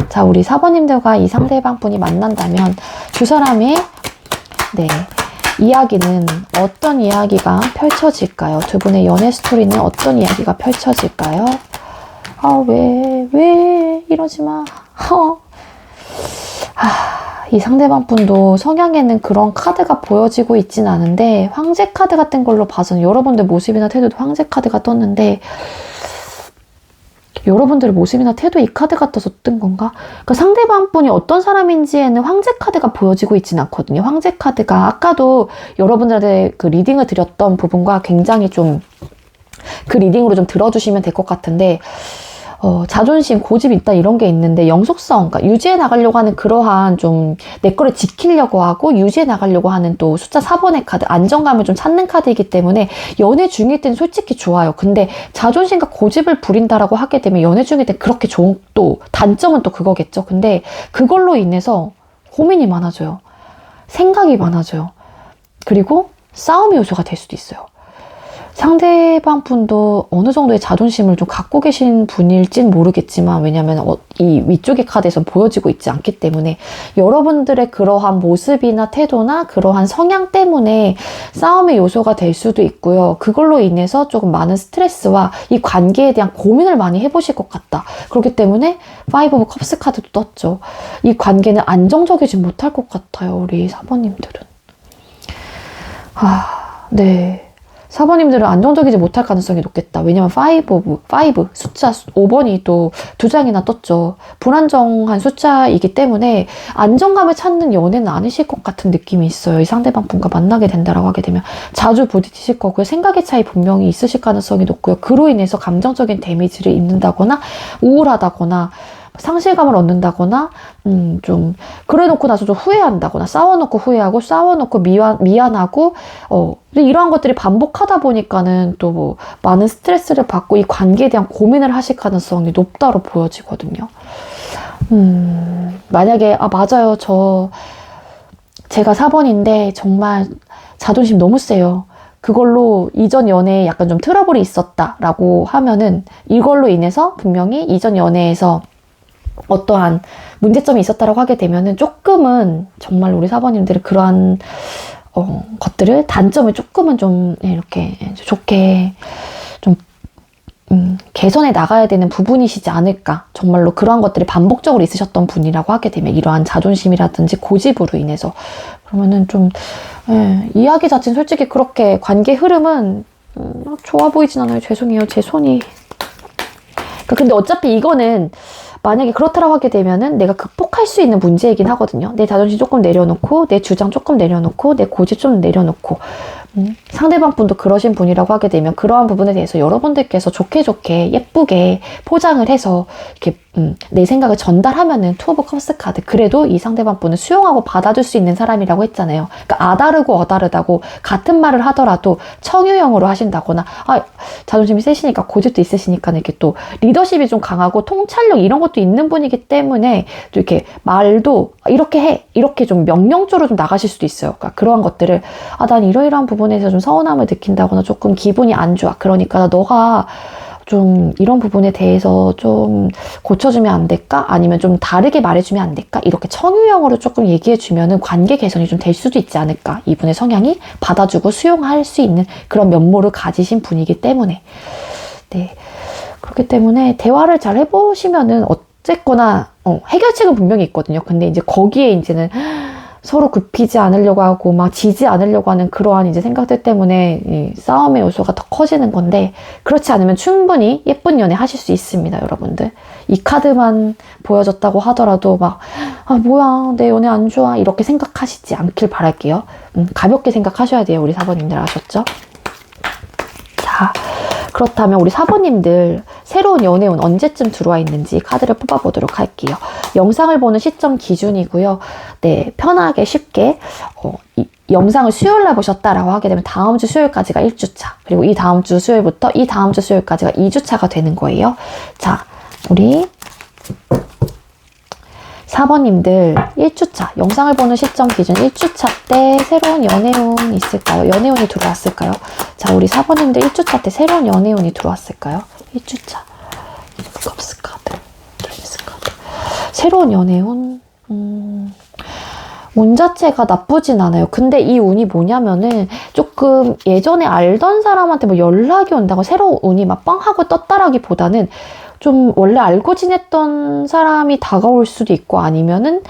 자, 우리 4번님들과 이 상대방 분이 만난다면 두 사람의 이야기는 어떤 이야기가 펼쳐질까요? 두 분의 연애 스토리는 어떤 이야기가 펼쳐질까요? 왜 이러지 마. 이 상대방 분도 성향에는 그런 카드가 보여지고 있진 않은데 황제 카드 같은 걸로 봐서는 여러분들 모습이나 태도도 황제 카드가 떴는데 여러분들의 모습이나 태도 이 카드가 떠서 뜬 건가? 그러니까 상대방 분이 어떤 사람인지에는 황제 카드가 보여지고 있진 않거든요. 황제 카드가 아까도 여러분들한테 그 리딩을 드렸던 부분과 굉장히 좀 그 리딩으로 좀 들어주시면 될 것 같은데 자존심, 고집 있다 이런 게 있는데 영속성, 그러니까 유지해 나가려고 하는 그러한 좀 내 거를 지키려고 하고 유지해 나가려고 하는 또 숫자 4번의 카드, 안정감을 좀 찾는 카드이기 때문에 연애 중일 때는 솔직히 좋아요. 근데 자존심과 고집을 부린다라고 하게 되면 연애 중일 때 그렇게 좋은 또 단점은 또 그거겠죠. 근데 그걸로 인해서 고민이 많아져요. 생각이 많아져요. 그리고 싸움의 요소가 될 수도 있어요. 상대방 분도 어느 정도의 자존심을 좀 갖고 계신 분일진 모르겠지만 왜냐면 이 위쪽의 카드에서 보여지고 있지 않기 때문에 여러분들의 그러한 모습이나 태도나 그러한 성향 때문에 싸움의 요소가 될 수도 있고요. 그걸로 인해서 조금 많은 스트레스와 이 관계에 대한 고민을 많이 해보실 것 같다. 그렇기 때문에 파이브 오브 컵스 카드도 떴죠. 이 관계는 안정적이지 못할 것 같아요. 우리 사모님들은. 네. 사모님들은 안정적이지 못할 가능성이 높겠다. 왜냐면 5 숫자 5번이 또 2장이나 떴죠. 불안정한 숫자이기 때문에 안정감을 찾는 연애는 아니실 것 같은 느낌이 있어요. 이 상대방 분과 만나게 된다라고 하게 되면 자주 부딪히실 거고요. 생각의 차이 분명히 있으실 가능성이 높고요. 그로 인해서 감정적인 데미지를 입는다거나 우울하다거나 상실감을 얻는다거나 좀 그래놓고 나서 좀 후회한다거나 싸워놓고 후회하고 싸워놓고 미안하고 이러한 것들이 반복하다 보니까는 또 뭐 많은 스트레스를 받고 이 관계에 대한 고민을 하실 가능성이 높다로 보여지거든요. 만약에 맞아요. 제가 4번인데 정말 자존심 너무 세요. 그걸로 이전 연애에 약간 좀 트러블이 있었다라고 하면은 이걸로 인해서 분명히 이전 연애에서 어떠한 문제점이 있었다라고 하게 되면은 조금은 정말 우리 사모님들은 그러한 것들을 단점을 조금은 좀 이렇게 좋게 좀 개선해 나가야 되는 부분이시지 않을까. 정말로 그러한 것들이 반복적으로 있으셨던 분이라고 하게 되면 이러한 자존심이라든지 고집으로 인해서 그러면은 좀 이야기 자체는 솔직히 그렇게 관계 흐름은 좋아 보이진 않아요. 죄송해요. 제 손이. 근데 어차피 이거는 만약에 그렇다라고 하게 되면은 내가 극복할 수 있는 문제이긴 하거든요. 내 자존심 조금 내려놓고, 내 주장 조금 내려놓고, 내 고집 좀 내려놓고, 상대방 분도 그러신 분이라고 하게 되면 그러한 부분에 대해서 여러분들께서 좋게 예쁘게 포장을 해서 이렇게 내 생각을 전달하면은 투 오브 컵스 카드 그래도 이 상대방 분은 수용하고 받아줄 수 있는 사람이라고 했잖아요. 그러니까 아다르고 어다르다고 같은 말을 하더라도 청유형으로 하신다거나 자존심이 세시니까 고집도 있으시니까 이렇게 또 리더십이 좀 강하고 통찰력 이런 것도 있는 분이기 때문에 또 이렇게 말도 이렇게 해 이렇게 좀 명령조로 좀 나가실 수도 있어요. 그러니까 그러한 것들을 난 이러이러한 부분에서 좀 서운함을 느낀다거나 조금 기분이 안 좋아. 그러니까 너가 좀 이런 부분에 대해서 좀 고쳐주면 안 될까? 아니면 좀 다르게 말해주면 안 될까? 이렇게 청유형으로 조금 얘기해주면은 관계 개선이 좀 될 수도 있지 않을까? 이분의 성향이 받아주고 수용할 수 있는 그런 면모를 가지신 분이기 때문에. 네. 그렇기 때문에 대화를 잘 해보시면은 어쨌거나, 해결책은 분명히 있거든요. 근데 이제 거기에 이제는 서로 굽히지 않으려고 하고 막 지지 않으려고 하는 그러한 이제 생각들 때문에 이 싸움의 요소가 더 커지는 건데 그렇지 않으면 충분히 예쁜 연애 하실 수 있습니다, 여러분들. 이 카드만 보여줬다고 하더라도 막 뭐야 내 연애 안 좋아 이렇게 생각하시지 않길 바랄게요. 가볍게 생각하셔야 돼요, 우리 사모님들. 아셨죠? 자, 그렇다면 우리 사모님들 새로운 연애운 언제쯤 들어와 있는지 카드를 뽑아보도록 할게요. 영상을 보는 시점 기준이고요. 네, 편하게 쉽게 이 영상을 수요일날 보셨다라고 하게 되면 다음 주 수요일까지가 1주차 그리고 이 다음 주 수요일부터 이 다음 주 수요일까지가 2주차가 되는 거예요. 자, 우리 4번님들 1주차 영상을 보는 시점 기준 1주차 때 새로운 연애운 있을까요? 연애운이 들어왔을까요? 자, 우리 4번님들 1주차 때 새로운 연애운이 들어왔을까요? 1주차 컵스 카드, 레이스 카드. 새로운 연애운 운 자체가 나쁘진 않아요. 근데 이 운이 뭐냐면은 조금 예전에 알던 사람한테 뭐 연락이 온다고 새로운 운이 막 빵 하고 떴다라기보다는 좀 원래 알고 지냈던 사람이 다가올 수도 있고 아니면은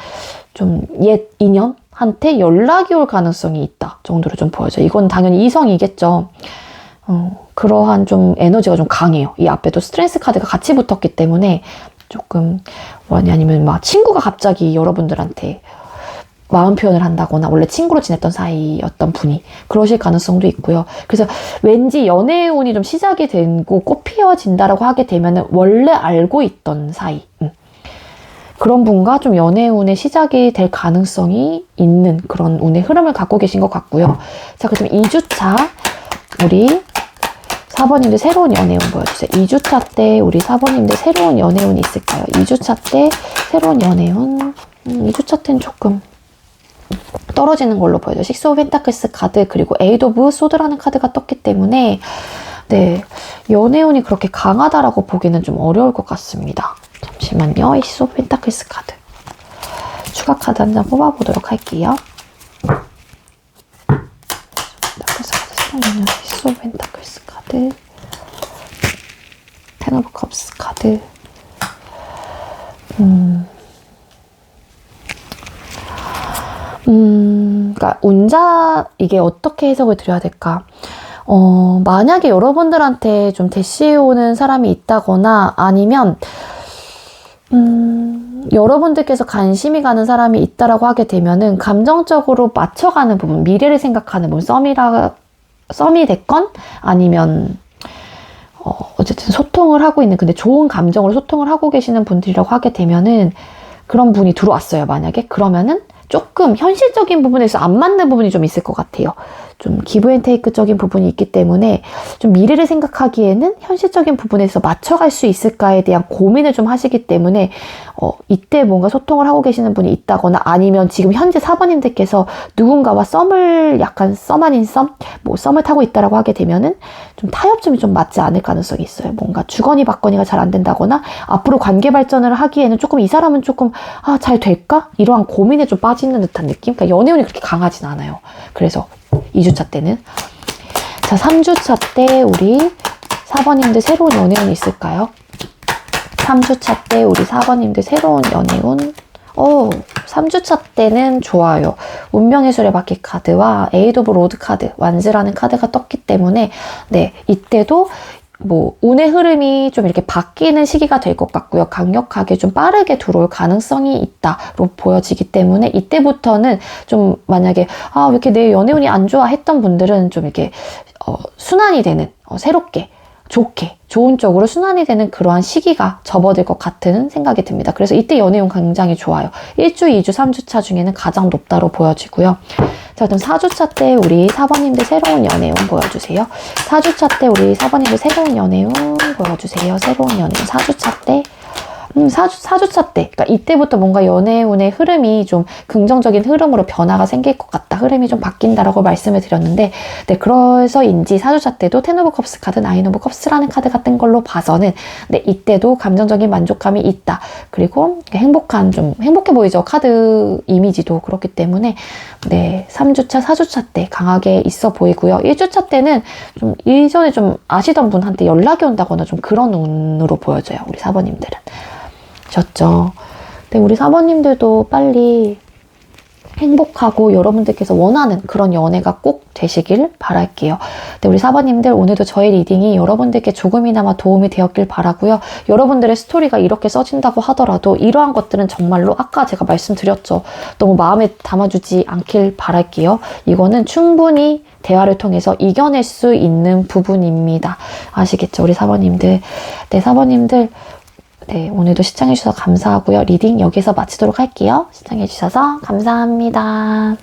좀 옛 인연한테 연락이 올 가능성이 있다 정도로 좀 보여져요. 이건 당연히 이성이겠죠. 그러한 좀 에너지가 좀 강해요. 이 앞에도 스트레스 카드가 같이 붙었기 때문에 조금 아니면 막 친구가 갑자기 여러분들한테 마음 표현을 한다거나 원래 친구로 지냈던 사이였던 분이 그러실 가능성도 있고요. 그래서 왠지 연애의 운이 좀 시작이 되고 꽃 피어진다라고 하게 되면은 원래 알고 있던 사이. 그런 분과 좀 연애의 운의 시작이 될 가능성이 있는 그런 운의 흐름을 갖고 계신 것 같고요. 자, 그럼 2주차 우리 4번님들 새로운 연애운 보여주세요. 2주차 때 우리 4번님들 새로운 연애운이 있을까요? 2주차 때 새로운 연애운 2주차 때는 조금 떨어지는 걸로 보여요. 식스 오브 펜타클스 카드 그리고 에이드 오브 소드라는 카드가 떴기 때문에 네, 연애운이 그렇게 강하다라고 보기는 좀 어려울 것 같습니다. 잠시만요. 식스 오브 펜타클스 카드 추가 카드 한 장 뽑아보도록 할게요. 식스 오브 펜타클스 카드 텐 오브 컵스 카드 그러니까 운자 이게 어떻게 해석을 드려야 될까? 만약에 여러분들한테 좀 대시해 오는 사람이 있다거나 아니면 여러분들께서 관심이 가는 사람이 있다라고 하게 되면은 감정적으로 맞춰가는 부분, 미래를 생각하는 부분, 썸이 됐건 아니면 어쨌든 소통을 하고 있는 근데 좋은 감정으로 소통을 하고 계시는 분들이라고 하게 되면은 그런 분이 들어왔어요. 만약에 그러면은 조금 현실적인 부분에서 안 맞는 부분이 좀 있을 것 같아요. 좀 기브 앤 테이크적인 부분이 있기 때문에 좀 미래를 생각하기에는 현실적인 부분에서 맞춰갈 수 있을까에 대한 고민을 좀 하시기 때문에 이때 뭔가 소통을 하고 계시는 분이 있다거나 아니면 지금 현재 4번님들께서 누군가와 약간 썸 아닌 썸? 뭐 썸을 타고 있다라고 하게 되면은 좀 타협점이 좀 맞지 않을 가능성이 있어요. 뭔가 주거니 받거니가 잘 안 된다거나 앞으로 관계 발전을 하기에는 조금 이 사람은 조금 잘 될까? 이러한 고민에 좀 빠지는 듯한 느낌? 그러니까 연애운이 그렇게 강하진 않아요. 그래서 2주차 때는 자 3주차 때 우리 4번님들 새로운 연애운이 있을까요? 3주차 때 우리 4번님들 새로운 연애운 3주차 때는 좋아요. 운명의 수레바퀴 카드와 에이드 오브 로드 카드, 완즈라는 카드가 떴기 때문에 네 이때도 뭐 운의 흐름이 좀 이렇게 바뀌는 시기가 될 것 같고요. 강력하게 좀 빠르게 들어올 가능성이 있다로 보여지기 때문에 이때부터는 좀 만약에 왜 이렇게 내 연애운이 안 좋아 했던 분들은 좀 이렇게 순환이 되는 새롭게 좋게 좋은 쪽으로 순환이 되는 그러한 시기가 접어들 것 같은 생각이 듭니다. 그래서 이때 연애운 굉장히 좋아요. 1주, 2주, 3주차 중에는 가장 높다로 보여지고요. 자, 그럼 4주차 때 우리 4번님들 새로운 연애운 보여주세요. 4주차 때 우리 4번님들 새로운 연애운 보여주세요. 새로운 연애운 4주차 때 4주차 때, 그러니까 이때부터 뭔가 연애운의 흐름이 좀 긍정적인 흐름으로 변화가 생길 것 같다. 흐름이 좀 바뀐다라고 말씀을 드렸는데, 네, 그래서인지 4주차 때도 텐 오브 컵스 카드, 나인 오브 컵스라는 카드가 뜬 걸로 봐서는, 네, 이때도 감정적인 만족감이 있다. 그리고 좀 행복해 보이죠. 카드 이미지도 그렇기 때문에, 네, 3주차, 4주차 때 강하게 있어 보이고요. 1주차 때는 좀 이전에 좀 아시던 분한테 연락이 온다거나 좀 그런 운으로 보여져요. 우리 4번님들은. 셨죠. 근데 우리 4번님들도 빨리 행복하고 여러분들께서 원하는 그런 연애가 꼭 되시길 바랄게요. 근데 우리 4번님들 오늘도 저의 리딩이 여러분들께 조금이나마 도움이 되었길 바라고요. 여러분들의 스토리가 이렇게 써진다고 하더라도 이러한 것들은 정말로 아까 제가 말씀드렸죠. 너무 마음에 담아주지 않길 바랄게요. 이거는 충분히 대화를 통해서 이겨낼 수 있는 부분입니다. 아시겠죠? 우리 4번님들. 네, 4번님들. 네, 오늘도 시청해주셔서 감사하고요. 리딩 여기서 마치도록 할게요. 시청해주셔서 감사합니다.